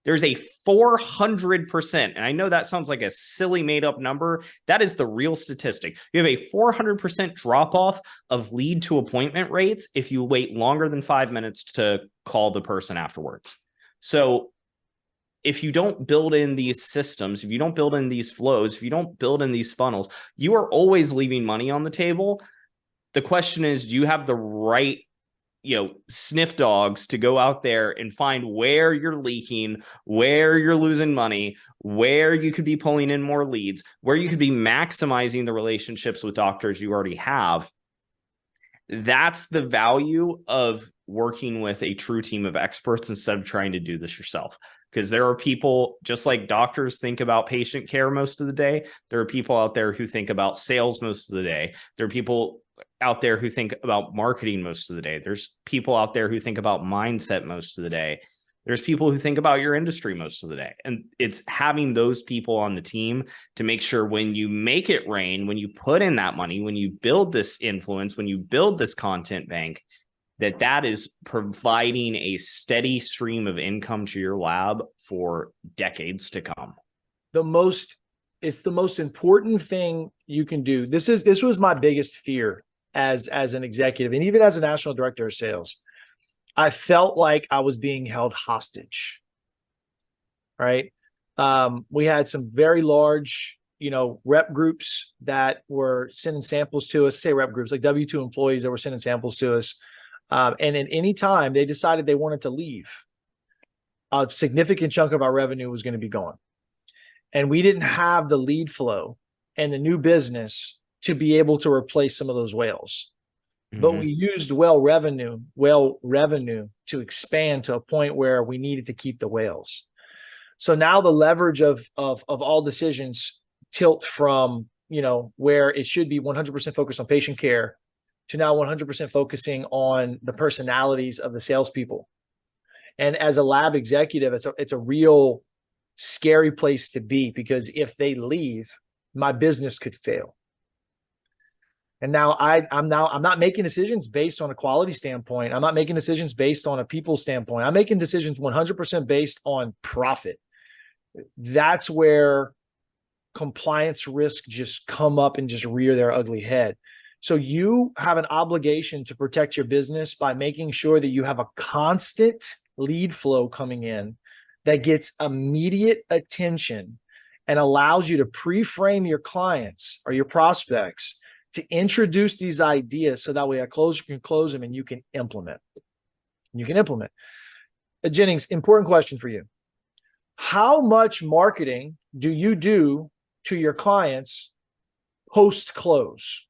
There's a 400%, and I know that sounds like a silly made up number. That is the real statistic. You have a 400% drop off of lead to appointment rates if you wait longer than 5 minutes to call the person afterwards. So if you don't build in these systems, if you don't build in these flows, if you don't build in these funnels, you are always leaving money on the table. The question is, do you have the right sniff dogs to go out there and find where you're leaking, where you're losing money, where you could be pulling in more leads, where you could be maximizing the relationships with doctors you already have? That's the value of working with a true team of experts instead of trying to do this yourself. because there are people, just like doctors think about patient care most of the day, there are people out there who think about sales most of the day. There are people out there who think about marketing most of the day. There's people out there who think about mindset most of the day. There's people who think about your industry most of the day. And it's having those people on the team to make sure when you make it rain, when you put in that money, when you build this influence, when you build this content bank, that is providing a steady stream of income to your lab for decades to come. It's the most important thing you can do. This was my biggest fear as an executive, and even as a national director of sales. I felt like I was being held hostage, right? We had some very large, rep groups that were sending samples to us. I say rep groups, like W-2 employees that were sending samples to us. And at any time they decided they wanted to leave, a significant chunk of our revenue was going to be gone. And we didn't have the lead flow and the new business to be able to replace some of those whales. But we used well revenue to expand to a point where we needed to keep the whales. So now the leverage of all decisions tilt from, where it should be 100% focused on patient care to now 100% focusing on the personalities of the salespeople. And as a lab executive, it's a real scary place to be, because if they leave, my business could fail. And now I'm not making decisions based on a quality standpoint. I'm not making decisions based on a people standpoint. I'm making decisions 100% based on profit. That's where compliance risk just come up and just rear their ugly head. So you have an obligation to protect your business by making sure that you have a constant lead flow coming in that gets immediate attention and allows you to pre-frame your clients or your prospects to introduce these ideas, so that way a closer can close them and you can implement. Jennings, important question for you. How much marketing do you do to your clients post-close?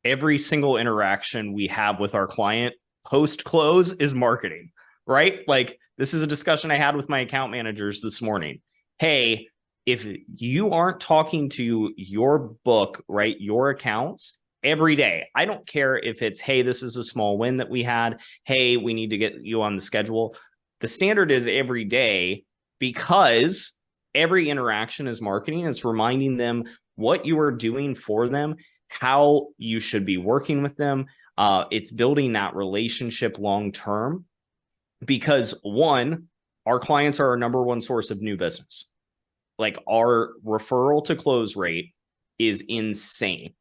Every single interaction we have with our client post-close is marketing, right? Like, this is a discussion I had with my account managers this morning. Hey, if you aren't talking to your book, right, your accounts every day, I don't care if it's, hey, this is a small win that we had. Hey, we need to get you on the schedule. The standard is every day, because every interaction is marketing. It's reminding them what you are doing for them, how you should be working with them. It's building that relationship long-term, because one, our clients are our number one source of new business. Like, our referral to close rate is insane.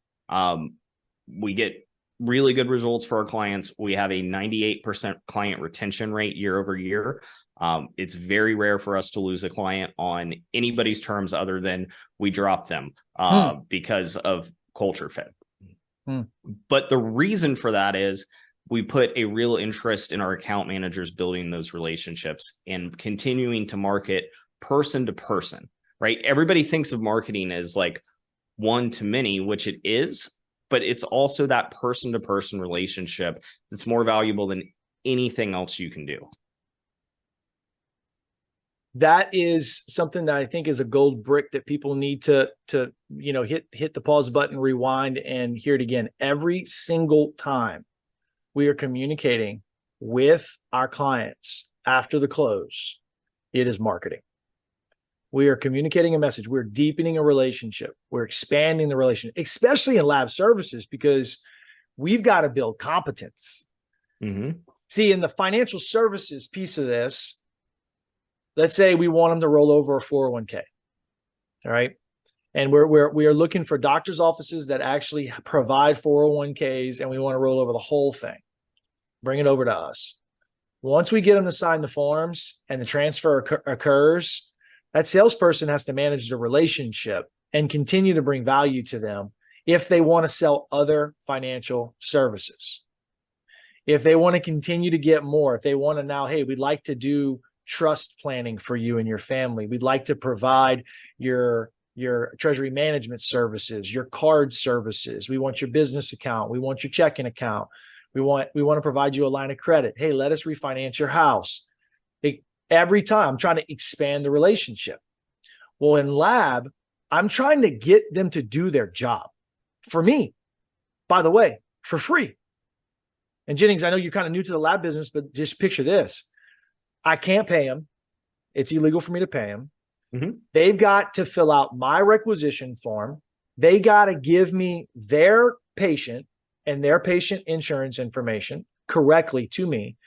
We get really good results for our clients. We have a 98% client retention rate year over year. It's very rare for us to lose a client on anybody's terms other than we drop them because of culture fit. But the reason for that is we put a real interest in our account managers building those relationships and continuing to market person to person. Right? Everybody thinks of marketing as like one to many, which it is, but it's also that person-to-person relationship that's more valuable than anything else you can do. That is something that I think is a gold brick that people need to hit the pause button, rewind, and hear it again. Every single time we are communicating with our clients after the close, it is marketing. We are communicating a message. We're deepening a relationship. We're expanding the relationship, especially in lab services, because we've got to build competence. See, in the financial services piece of this, let's say we want them to roll over a 401k. All right. And we are looking for doctors' offices that actually provide 401ks, and we want to roll over the whole thing. Bring it over to us. Once we get them to sign the forms and the transfer occurs, that salesperson has to manage the relationship and continue to bring value to them if they want to sell other financial services. If they want to continue to get more, if they want to now, hey, we'd like to do trust planning for you and your family. We'd like to provide your treasury management services, your card services. We want your business account. We want your checking account. We want to provide you a line of credit. Hey, let us refinance your house. every time. I'm trying to expand the relationship. Well, in lab, I'm trying to get them to do their job for me, by the way, for free. And Jennings, I know you're kind of new to the lab business, but just picture this. I can't pay them. It's illegal for me to pay them. Mm-hmm. They've got to fill out my requisition form. They got to give me their patient and their patient insurance information correctly to me.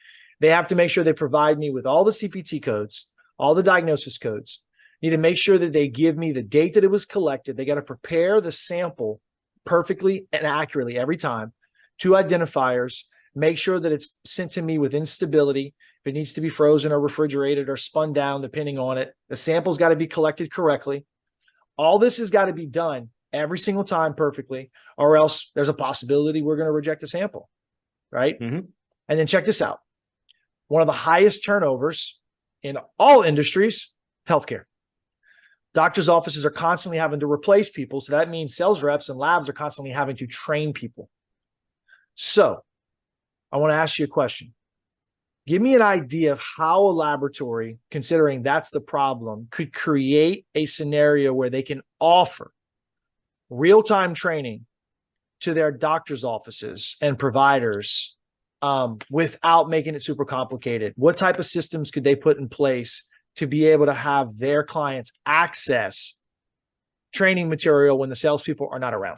They have to make sure they provide me with all the CPT codes, all the diagnosis codes. Need to make sure that they give me the date that it was collected. They got to prepare the sample perfectly and accurately every time. 2 identifiers. Make sure that it's sent to me with instability. If it needs to be frozen or refrigerated or spun down, depending on it, the sample's got to be collected correctly. All this has got to be done every single time perfectly, or else there's a possibility we're going to reject a sample, right? Mm-hmm. And then check this out. One of the highest turnovers in all industries, healthcare. Doctors' offices are constantly having to replace people. So that means sales reps and labs are constantly having to train people. So I want to ask you a question. Give me an idea of how a laboratory, considering that's the problem, could create a scenario where they can offer real-time training to their doctors' offices and providers without making it super complicated. What type of systems could they put in place to be able to have their clients access training material when the salespeople are not around?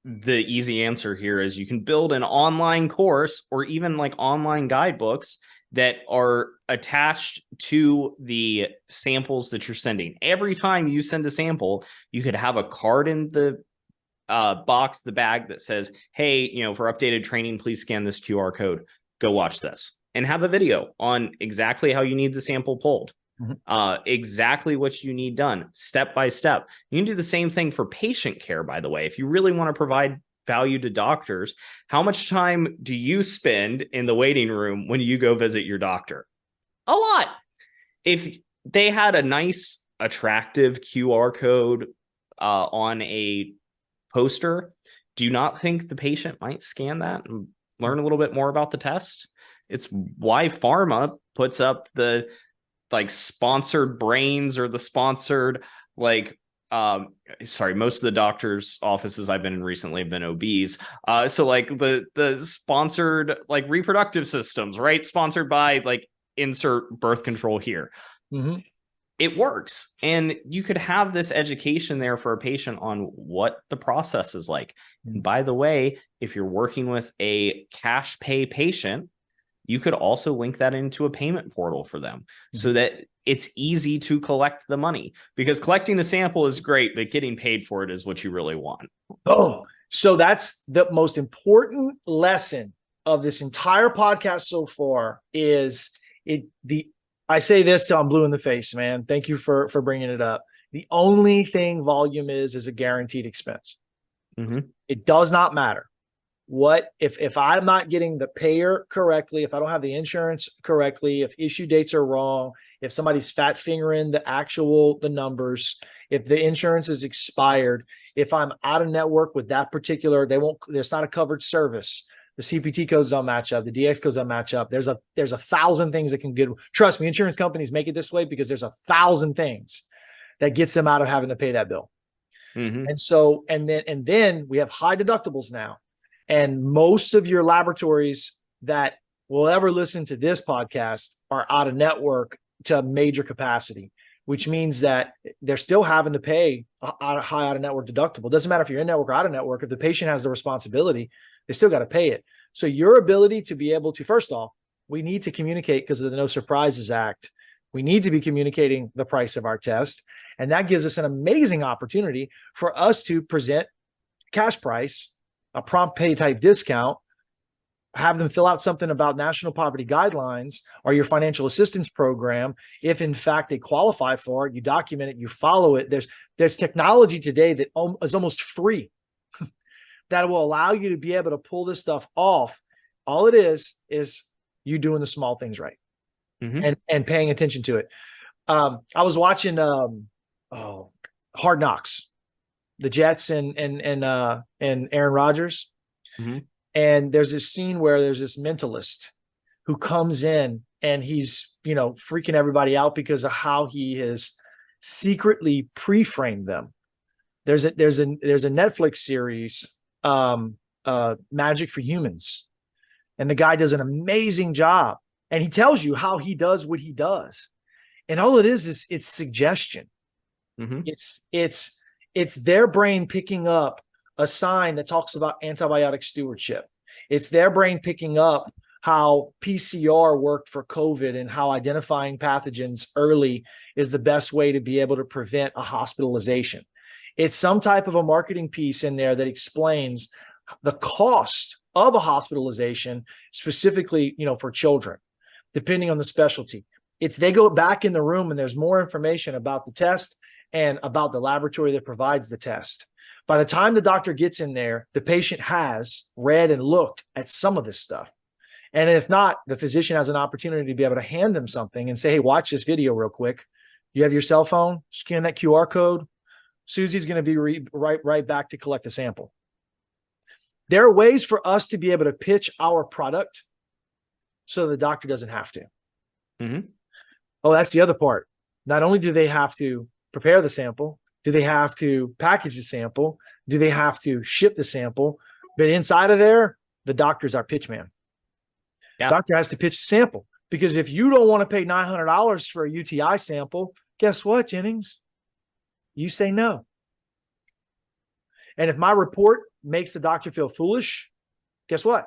The easy answer here is you can build an online course or even like online guidebooks that are attached to the samples that you're sending. Every time you send a sample, you could have a card in the box, the bag that says, hey, for updated training, please scan this QR code. Go watch this. And have a video on exactly how you need the sample pulled. Mm-hmm. Exactly what you need done, step by step. You can do the same thing for patient care, by the way. If you really want to provide value to doctors, how much time do you spend in the waiting room when you go visit your doctor? A lot. If they had a nice, attractive QR code on a poster, do you not think the patient might scan that and learn a little bit more about the test? It's why pharma puts up the sponsored brains or the sponsored most of the doctors' offices I've been in recently have been obese. So the sponsored reproductive systems, right? Sponsored by insert birth control here. Mm-hmm. It works. And you could have this education there for a patient on what the process is like. And by the way, if you're working with a cash pay patient, you could also link that into a payment portal for them so that it's easy to collect the money, because collecting the sample is great, but getting paid for it is what you really want. Oh, so that's the most important lesson of this entire podcast so far is I say this till I'm blue in the face, man. Thank you for bringing it up. The only thing volume is a guaranteed expense. Mm-hmm. It does not matter. What if I'm not getting the payer correctly, if I don't have the insurance correctly, if issue dates are wrong, if somebody's fat fingering the numbers, if the insurance is expired, if I'm out of network with that particular, there's not a covered service. The CPT codes don't match up. The DX codes don't match up. There's a 1,000 things that can get, trust me, insurance companies make it this way because there's 1,000 things that gets them out of having to pay that bill. Mm-hmm. And then we have high deductibles now. And most of your laboratories that will ever listen to this podcast are out of network to major capacity, which means that they're still having to pay a high out of network deductible. Doesn't matter if you're in network or out of network. If the patient has the responsibility, they still got to pay it. So your ability to be able to, first off, we need to communicate because of the No Surprises Act. We need to be communicating the price of our test. And that gives us an amazing opportunity for us to present cash price, a prompt pay type discount, have them fill out something about national poverty guidelines or your financial assistance program. If in fact they qualify for it, you document it, you follow it. There's technology today that is almost free that will allow you to be able to pull this stuff off. All it is you doing the small things right. Mm-hmm. and paying attention to it. I was watching Hard Knocks, the Jets and Aaron Rodgers. Mm-hmm. And there's this scene where there's this mentalist who comes in and he's, freaking everybody out because of how he has secretly pre-framed them. There's a Netflix series, Magic for Humans, and the guy does an amazing job, and he tells you how he does what he does, and all it is it's suggestion. Mm-hmm. It's their brain picking up a sign that talks about antibiotic stewardship. It's their brain picking up how PCR worked for COVID and how identifying pathogens early is the best way to be able to prevent a hospitalization. It's some type of a marketing piece in there that explains the cost of a hospitalization, specifically, for children, depending on the specialty. They go back in the room and there's more information about the test and about the laboratory that provides the test. By the time the doctor gets in there, the patient has read and looked at some of this stuff. And if not, the physician has an opportunity to be able to hand them something and say, hey, watch this video real quick. You have your cell phone, scan that QR code. Susie's going to be right back to collect the sample. There are ways for us to be able to pitch our product so the doctor doesn't have to. Mm-hmm. Oh, that's the other part. Not only do they have to prepare the sample, do they have to package the sample, do they have to ship the sample, but inside of there, the doctor's our pitch man. Yeah. Doctor has to pitch the sample, because if you don't want to pay $900 for a UTI sample, guess what, Jennings? You say no. And if my report makes the doctor feel foolish, guess what?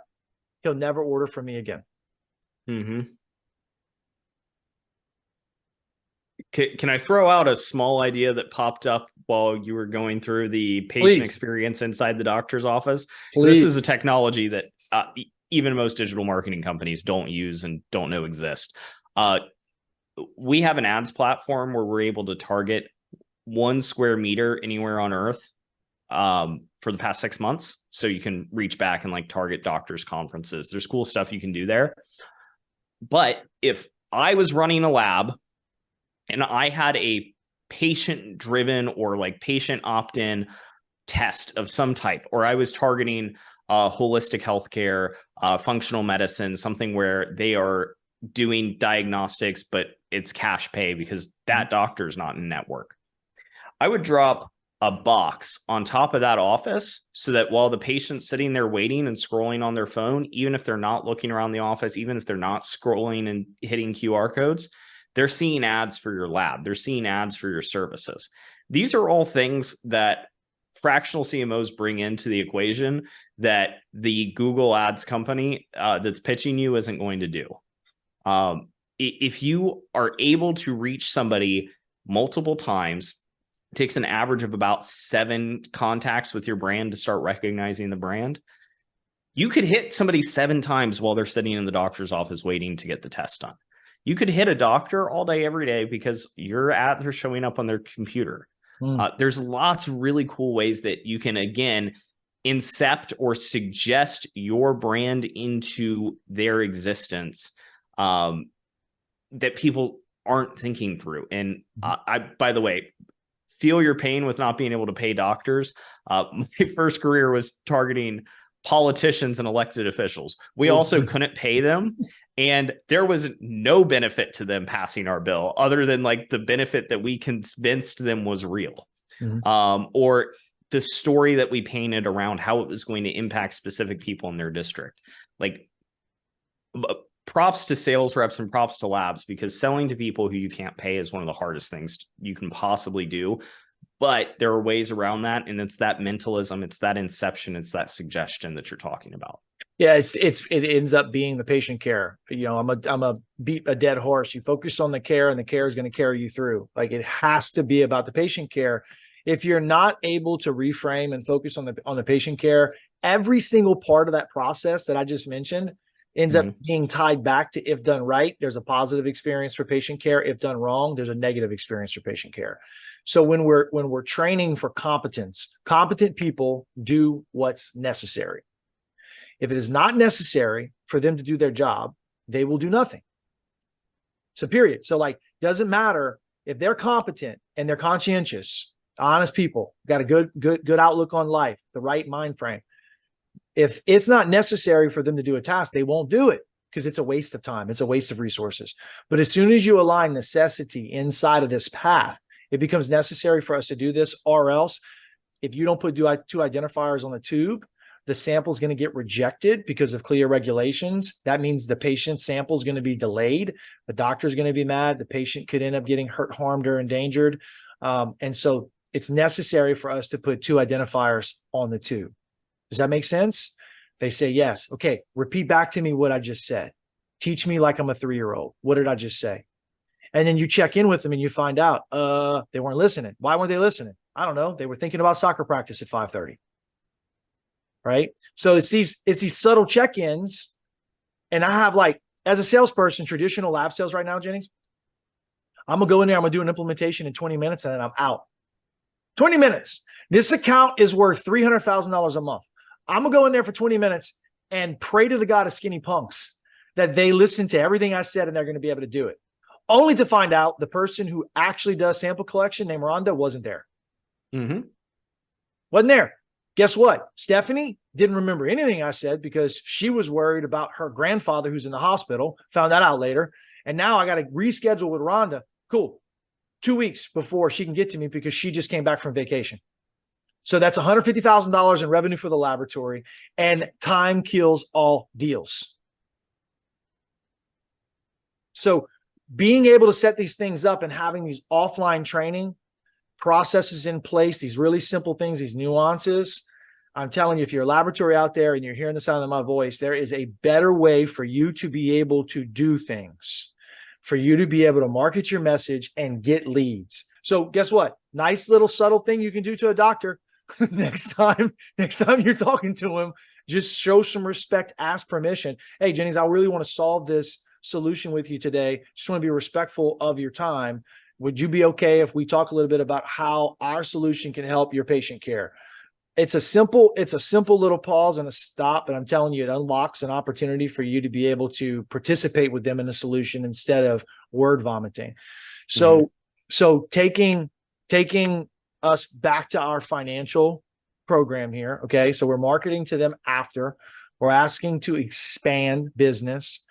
He'll never order from me again. Mm-hmm. Can I throw out a small idea that popped up while you were going through the patient experience inside the doctor's office? This is a technology that even most digital marketing companies don't use and don't know exist. We have an ads platform where we're able to target 1 square meter anywhere on Earth for the past 6 months. So you can reach back and target doctors' conferences. There's cool stuff you can do there. But if I was running a lab and I had a patient-driven or patient opt-in test of some type, or I was targeting holistic healthcare, functional medicine, something where they are doing diagnostics, but it's cash pay because that doctor's not in network, I would drop a box on top of that office so that while the patient's sitting there waiting and scrolling on their phone, even if they're not looking around the office, even if they're not scrolling and hitting QR codes, they're seeing ads for your lab. They're seeing ads for your services. These are all things that fractional CMOs bring into the equation that the Google Ads company that's pitching you isn't going to do. If you are able to reach somebody multiple times, it takes an average of about 7 contacts with your brand to start recognizing the brand. You could hit somebody 7 times while they're sitting in the doctor's office waiting to get the test done. You could hit a doctor all day, every day, because your ads are showing up on their computer. There's lots of really cool ways that you can, again, incept or suggest your brand into their existence that people aren't thinking through. And I, by the way, feel your pain with not being able to pay doctors. My first career was targeting politicians and elected officials. We also couldn't pay them, and there was no benefit to them passing our bill other than the benefit that we convinced them was real. Or the story that we painted around how it was going to impact specific people in their district. Props to sales reps and props to labs, because selling to people who you can't pay is one of the hardest things you can possibly do. But there are ways around that, and it's that mentalism, it's that inception, it's that suggestion that you're talking about. Yeah, it ends up being the patient care. I'm a beat a dead horse. You focus on the care, and the care is going to carry you through. It has to be about the patient care. If you're not able to reframe and focus on the patient care, every single part of that process that I just mentioned ends up being tied back to, if done right, there's a positive experience for patient care. If done wrong, there's a negative experience for patient care. So when we're training for competence, competent people do what's necessary. If it is not necessary for them to do their job, they will do nothing. So period. So doesn't matter if they're competent and they're conscientious, honest people, got a good outlook on life, the right mind frame. If it's not necessary for them to do a task, they won't do it. because it's a waste of time. It's a waste of resources. But as soon as you align necessity inside of this path, it becomes necessary for us to do this, or else if you don't put two identifiers on the tube, the sample is going to get rejected because of CLIA regulations. That means the patient sample is going to be delayed. The doctor is going to be mad. The patient could end up getting hurt, harmed, or endangered. And so it's necessary for us to put two identifiers on the tube. Does that make sense? They say yes. Okay, repeat back to me what I just said. Teach me like I'm a 3-year-old. What did I just say? And then you check in with them and you find out they weren't listening. Why weren't they listening? I don't know. They were thinking about soccer practice at 5:30. Right? So it's these subtle check-ins. And I have, like, as a salesperson, traditional lab sales right now, Jennings, I'm gonna go in there, I'm gonna do an implementation in 20 minutes, and then I'm out. 20 minutes. This account is worth $300,000 a month. I'm gonna go in there for 20 minutes and pray to the God of skinny punks that they listen to everything I said and they're gonna be able to do it. Only to find out the person who actually does sample collection, named Rhonda, wasn't there. Wasn't there. Guess what? Stephanie didn't remember anything I said because she was worried about her grandfather who's in the hospital. Found that out later. And now I got to reschedule with Rhonda. Cool. 2 weeks before she can get to me because she just came back from vacation. So that's $150,000 in revenue for the laboratory, and time kills all deals. So being able to set these things up and having these offline training processes in place, these really simple things, these nuances, I'm telling you, if you're a laboratory out there and you're hearing the sound of my voice, there is a better way for you to be able to do things, for you to be able to market your message and get leads. So guess what? Nice little subtle thing you can do to a doctor. next time you're talking to him, just show some respect, ask permission. Hey, Jennings, I really want to solve this solution with you today. Just want to be respectful of your time. Would you be okay if we talk a little bit about how our solution can help your patient care? It's a simple little pause and a stop, but I'm telling you, it unlocks an opportunity for you to be able to participate with them in the solution instead of word vomiting. So taking us back to our financial program here. Okay. So we're marketing to them after. We're asking to expand business.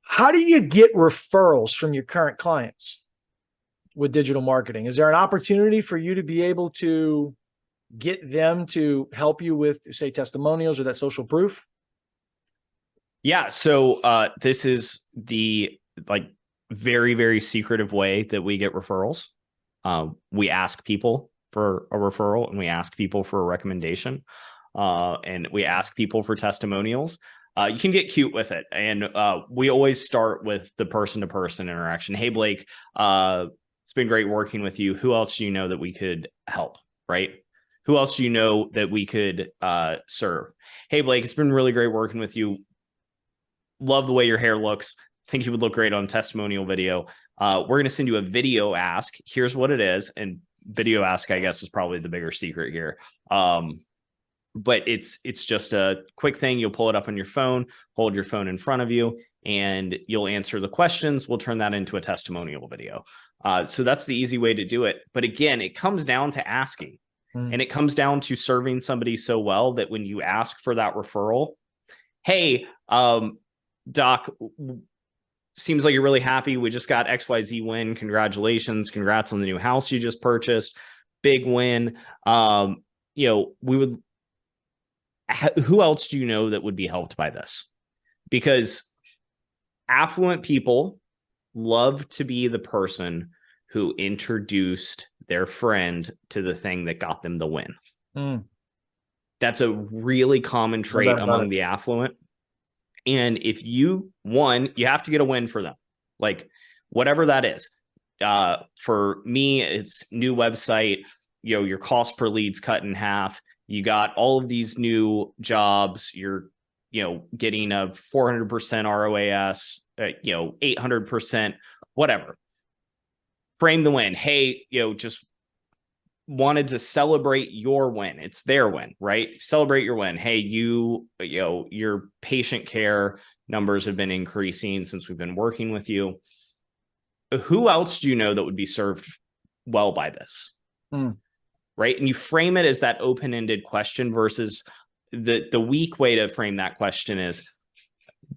How do you get referrals from your current clients with digital marketing? Is there an opportunity for you to be able to get them to help you with, say, testimonials or that social proof? Yeah. So this is the very, very secretive way that we get referrals. We ask people for a referral, and we ask people for a recommendation, and we ask people for testimonials. You can get cute with it. And we always start with the person-to-person interaction. Hey, Blake, it's been great working with you. Who else do you know that we could help, right? Who else do you know that we could serve? Hey, Blake, it's been really great working with you. Love the way your hair looks. Think you would look great on a testimonial video. We're going to send you a video ask. Here's what it is. And video ask, I guess, is probably the bigger secret here. But it's just a quick thing. You'll pull it up on your phone, hold your phone in front of you, and you'll answer the questions. We'll turn that into a testimonial video. So that's the easy way to do it. But again, it comes down to asking. And it comes down to serving somebody so well that when you ask for that referral, hey, doc, seems like you're really happy. We just got XYZ win. Congratulations. Congrats on the new house you just purchased. Big win. Who else do you know that would be helped by this? Because affluent people love to be the person who introduced their friend to the thing that got them the win. That's a really common trait among the affluent. And if you have to get a win for them, like whatever that is. For me, it's new website, your cost per lead's cut in half. You got all of these new jobs. You're, getting a 400% ROAS, 800%, whatever. Frame the win. Hey, just wanted to celebrate your win. It's their win, right? Celebrate your win. Hey, your patient care numbers have been increasing since we've been working with you. Who else do you know that would be served well by this? Right? And you frame it as that open-ended question versus the weak way to frame that question is,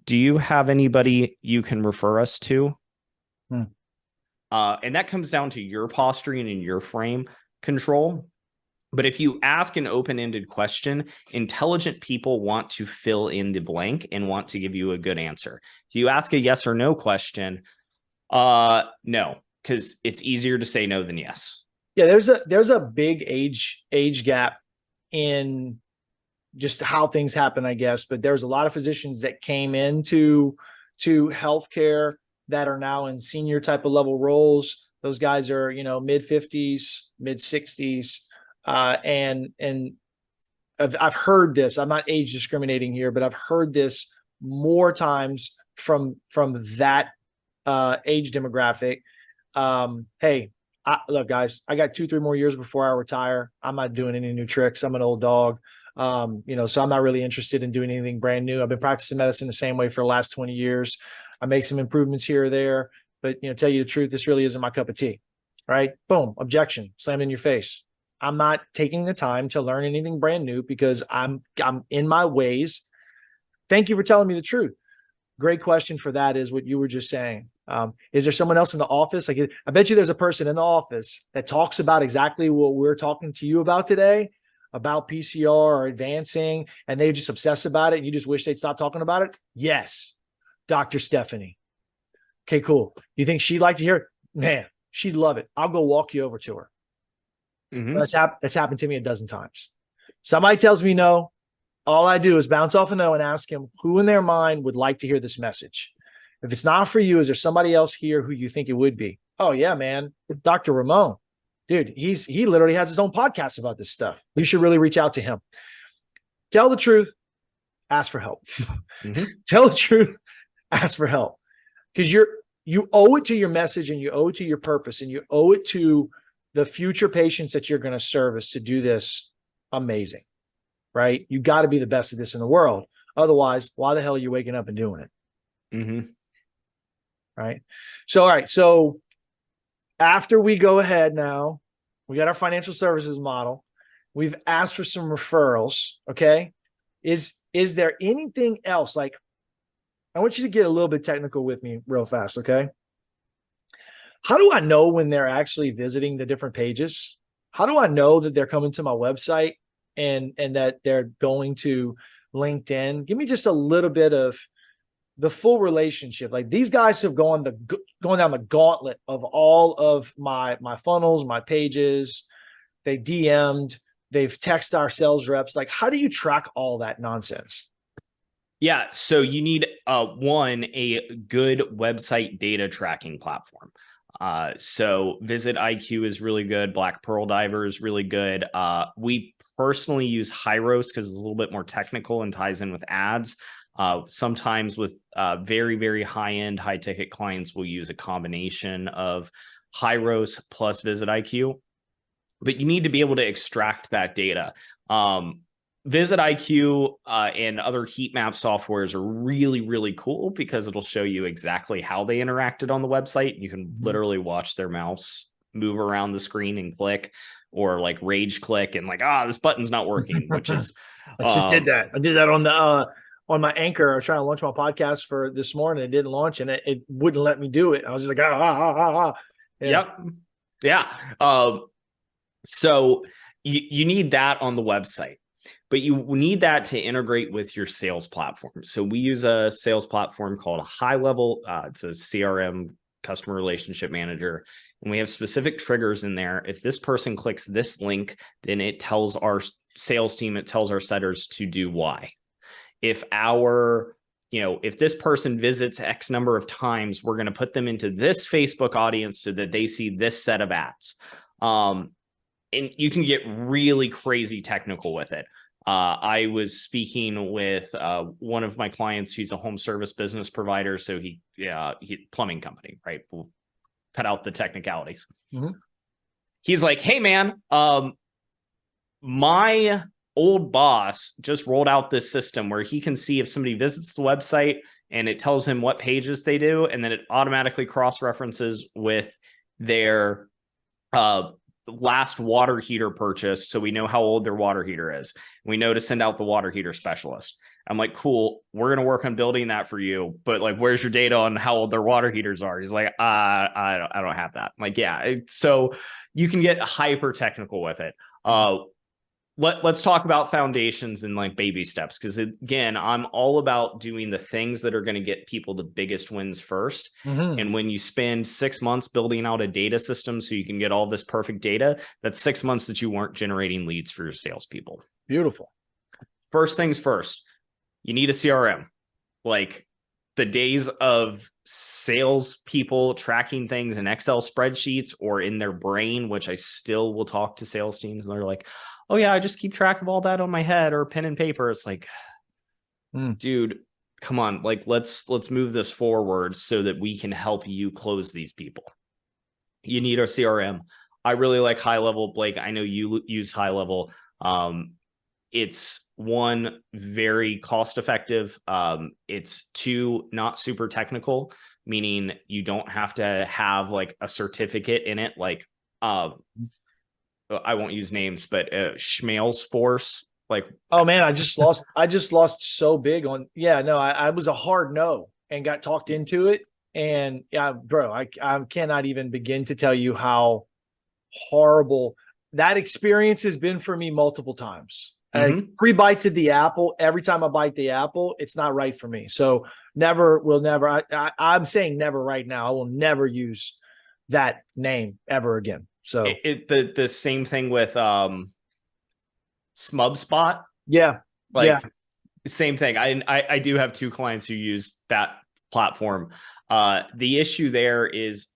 Do you have anybody you can refer us to? Hmm. And that comes down to your posturing and your frame control. But if you ask an open-ended question, intelligent people want to fill in the blank and want to give you a good answer. If you ask a yes or no question, no, because it's easier to say no than yes. Yeah, there's a big age gap in just how things happen, I guess. But there's a lot of physicians that came into healthcare that are now in senior type of level roles. Those guys are, mid 50s, mid 60s, and I've heard this. I'm not age discriminating here, but I've heard this more times from that age demographic. Hey, look, guys, I got 2-3 more years before I retire. I'm not doing any new tricks. I'm an old dog. So I'm not really interested in doing anything brand new. I've been practicing medicine the same way for the last 20 years. I make some improvements here or there, but tell you the truth, this really isn't my cup of tea. Right? Boom, objection, slammed in your face. I'm not taking the time to learn anything brand new because I'm in my ways. Thank you for telling me the truth. Great question for that is what you were just saying. Is there someone else in the office? Like, I bet you there's a person in the office that talks about exactly what we're talking to you about today, about PCR or advancing, and they just obsess about it. And you just wish they'd stop talking about it. Yes. Dr. Stephanie. Okay, cool. You think she'd like to hear it? Man, she'd love it. I'll go walk you over to her. Mm-hmm. That's happened to me a dozen times. Somebody tells me no. All I do is bounce off a no and ask him who in their mind would like to hear this message. If it's not for you, is there somebody else here who you think it would be? Oh yeah, man. Dr. Ramon. Dude, he literally has his own podcast about this stuff. You should really reach out to him. Tell the truth, ask for help. Mm-hmm. Tell the truth, ask for help. Because you owe it to your message and you owe it to your purpose and you owe it to the future patients that you're going to service to do this amazing, right? You got to be the best at this in the world. Otherwise, why the hell are you waking up and doing it? Mm-hmm. Right. So, all right. So after we go ahead now, we got our financial services model. We've asked for some referrals. Okay. Is there anything else? Like, I want you to get a little bit technical with me real fast. Okay. How do I know when they're actually visiting the different pages? How do I know that they're coming to my website and that they're going to LinkedIn? Give me just a little bit of the full relationship. Like, these guys have going down the gauntlet of all of my funnels, my pages. They DM'd, they've texted our sales reps. Like, how do you track all that nonsense? Yeah, so you need a good website data tracking platform. So Visit IQ is really good. Black Pearl Diver is really good. We personally use Hyros because it's a little bit more technical and ties in with ads. Sometimes with very, very high-end, high-ticket clients, we'll use a combination of Hyros plus Visit IQ. But you need to be able to extract that data. Visit IQ and other heat map softwares are really, really cool because it'll show you exactly how they interacted on the website. You can literally watch their mouse move around the screen and click, or like rage click and like, this button's not working, which is I just did that. I did that on the on my Anchor. I was trying to launch my podcast for this morning. It didn't launch and it wouldn't let me do it. I was just like, Yeah. Yep. Yeah. So you need that on the website. But you need that to integrate with your sales platform. So we use a sales platform called High Level. It's a CRM, customer relationship manager. And we have specific triggers in there. If this person clicks this link, then it tells our sales team, it tells our setters to do Y. If if this person visits X number of times, we're going to put them into this Facebook audience so that they see this set of ads. And you can get really crazy technical with it. I was speaking with one of my clients. He's a home service business provider. So he plumbing company, right? We'll cut out the technicalities. Mm-hmm. He's like, hey man, my old boss just rolled out this system where he can see if somebody visits the website and it tells him what pages they do. And then it automatically cross-references with their last water heater purchase, so we know how old their water heater is. We know to send out the water heater specialist. I'm like, cool, we're going to work on building that for you. But like, where's your data on how old their water heaters are? He's like, I don't have that. I'm like, yeah. So you can get hyper technical with it. Let's talk about foundations and like baby steps. Cause again, I'm all about doing the things that are going to get people the biggest wins first. And when you spend 6 months building out a data system so you can get all this perfect data, that's 6 months that you weren't generating leads for your salespeople. Beautiful. First things first, you need a CRM. Like the days of salespeople tracking things in Excel spreadsheets or in their brain, which I still will talk to sales teams and they're like, oh yeah, I just keep track of all that on my head or pen and paper. It's like, dude, come on. Like, let's move this forward so that we can help you close these people. You need our CRM. I really like High Level. Blake, I know you use High Level. It's one, very cost effective. It's two, not super technical, meaning you don't have to have like a certificate in it. Like, I won't use names, but Schmales Force. Like, oh man, I just lost so big on. Yeah, no, I was a hard no and got talked into it. And yeah, bro, I cannot even begin to tell you how horrible that experience has been for me multiple times. 3 bites of the apple. Every time I bite the apple, it's not right for me. So never. I'm saying never right now. I will never use that name ever again. So the same thing with SmubSpot. Yeah. Like same thing. I do have 2 clients who use that platform. The issue there is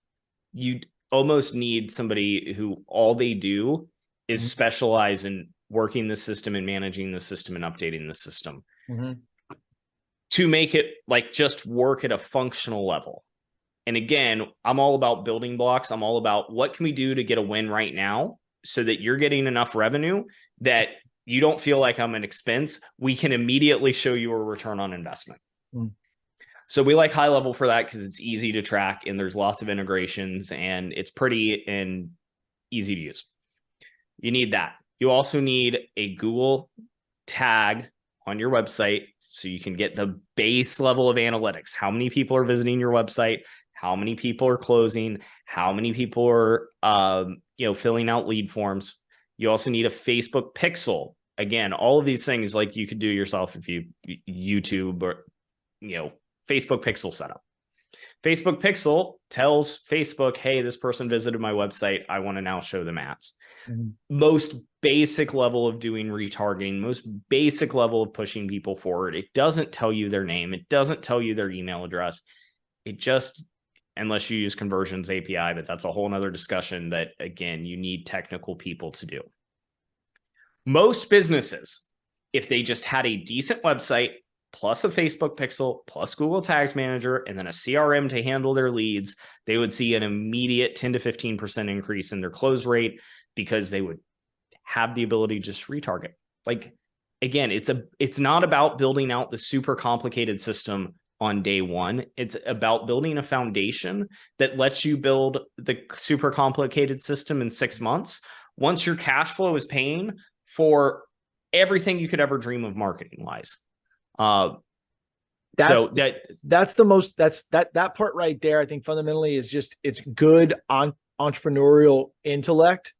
you almost need somebody who all they do is specialize in working the system and managing the system and updating the system to make it like just work at a functional level. And again, I'm all about building blocks. I'm all about what can we do to get a win right now so that you're getting enough revenue that you don't feel like I'm an expense. We can immediately show you a return on investment. So we like High Level for that because it's easy to track and there's lots of integrations and it's pretty and easy to use. You need that. You also need a Google tag on your website so you can get the base level of analytics. How many people are visiting your website? How many people are closing? How many people are filling out lead forms? You also need a Facebook pixel. Again, all of these things like you could do yourself if you YouTube or Facebook pixel setup. Facebook pixel tells Facebook, hey, this person visited my website. I want to now show them ads. Most basic level of doing retargeting, most basic level of pushing people forward. It doesn't tell you their name. It doesn't tell you their email address. It just, unless you use Conversions API, but that's a whole nother discussion that, again, you need technical people to do. Most businesses, if they just had a decent website, plus a Facebook pixel, plus Google Tags Manager, and then a CRM to handle their leads, they would see an immediate 10 to 15% increase in their close rate because they would have the ability to just retarget. Like, again, it's not about building out the super complicated system on day one. It's about building a foundation that lets you build the super complicated system in 6 months. Once your cash flow is paying for everything you could ever dream of marketing wise. That part right there, I think fundamentally is just, it's good entrepreneurial intellect,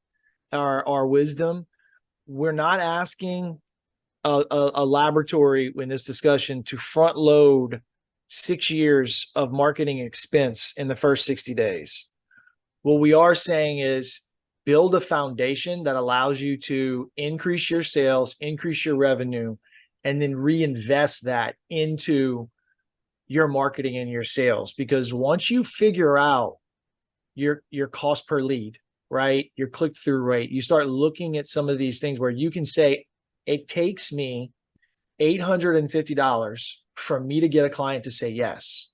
our wisdom. We're not asking a laboratory in this discussion to front load 6 years of marketing expense in the first 60 days. What we are saying is build a foundation that allows you to increase your sales, increase your revenue, and then reinvest that into your marketing and your sales. Because once you figure out your cost per lead, right, your click-through rate, you start looking at some of these things where you can say, it takes me $850 for me to get a client to say yes.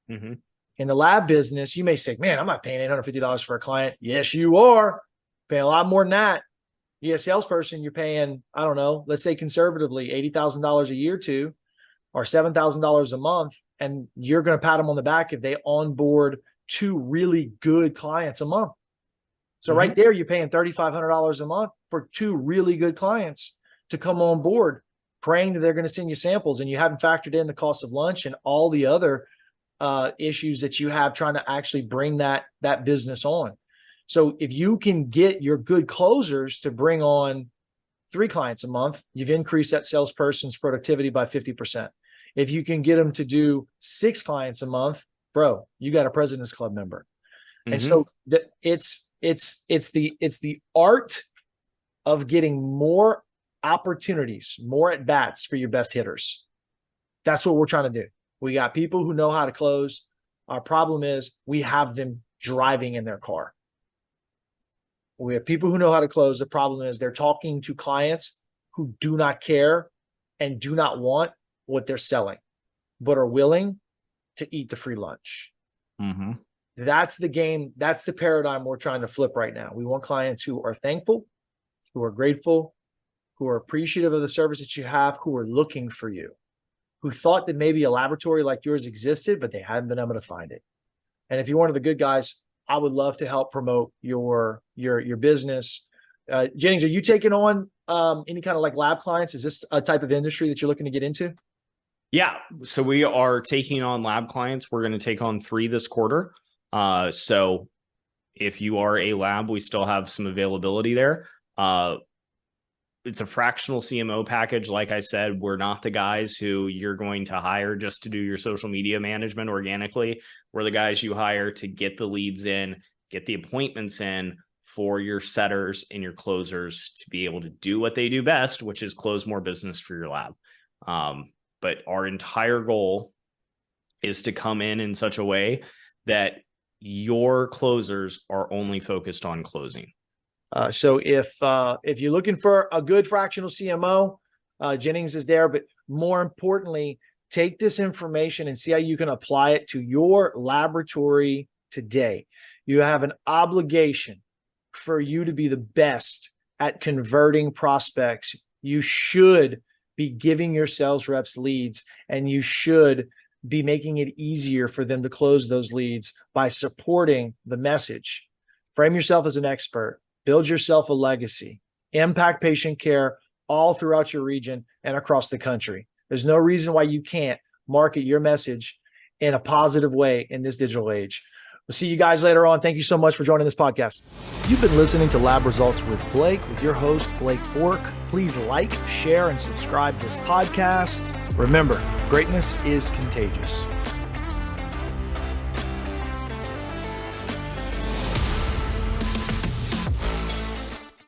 In the lab business, you may say, man, I'm not paying $850 for a client. Yes, you are paying a lot more than that. You're a salesperson, you're paying, I don't know, let's say conservatively $80,000 a year to, or $7,000 a month. And you're going to pat them on the back if they onboard 2 really good clients a month. So right there, you're paying $3,500 a month for 2 really good clients to come on board. praying that they're going to send you samples, and you haven't factored in the cost of lunch and all the other issues that you have trying to actually bring that business on. So if you can get your good closers to bring on 3 clients a month, you've increased that salesperson's productivity by 50%. If you can get them to do 6 clients a month, bro, you got a President's Club member. And so it's the art of getting more opportunities, more at bats for your best hitters. That's what we're trying to do. We got people who know how to close. Our problem is we have them driving in their car. We have people who know how to close. The problem is they're talking to clients who do not care and do not want what they're selling, but are willing to eat the free lunch. That's the game. That's the paradigm we're trying to flip right now. We want clients who are thankful, who are grateful, who are appreciative of the service that you have, who are looking for you, who thought that maybe a laboratory like yours existed, but they hadn't been able to find it. And if you're one of the good guys, I would love to help promote your business. Jennings, are you taking on any kind of like lab clients? Is this a type of industry that you're looking to get into? Yeah. So we are taking on lab clients. We're going to take on 3 this quarter. So if you are a lab, we still have some availability there. It's a fractional CMO package. Like I said, we're not the guys who you're going to hire just to do your social media management organically. We're the guys you hire to get the leads in, get the appointments in for your setters and your closers to be able to do what they do best, which is close more business for your lab. But our entire goal is to come in such a way that your closers are only focused on closing. So if you're looking for a good fractional CMO, Jennings is there. But more importantly, take this information and see how you can apply it to your laboratory today. You have an obligation for you to be the best at converting prospects. You should be giving your sales reps leads, and you should be making it easier for them to close those leads by supporting the message. Frame yourself as an expert. Build yourself a legacy, impact patient care all throughout your region and across the country. There's no reason why you can't market your message in a positive way in this digital age. We'll see you guys later on. Thank you so much for joining this podcast. You've been listening to Lab Results with Blake, with your host, Blake Bork. Please like, share, and subscribe to this podcast. Remember, greatness is contagious.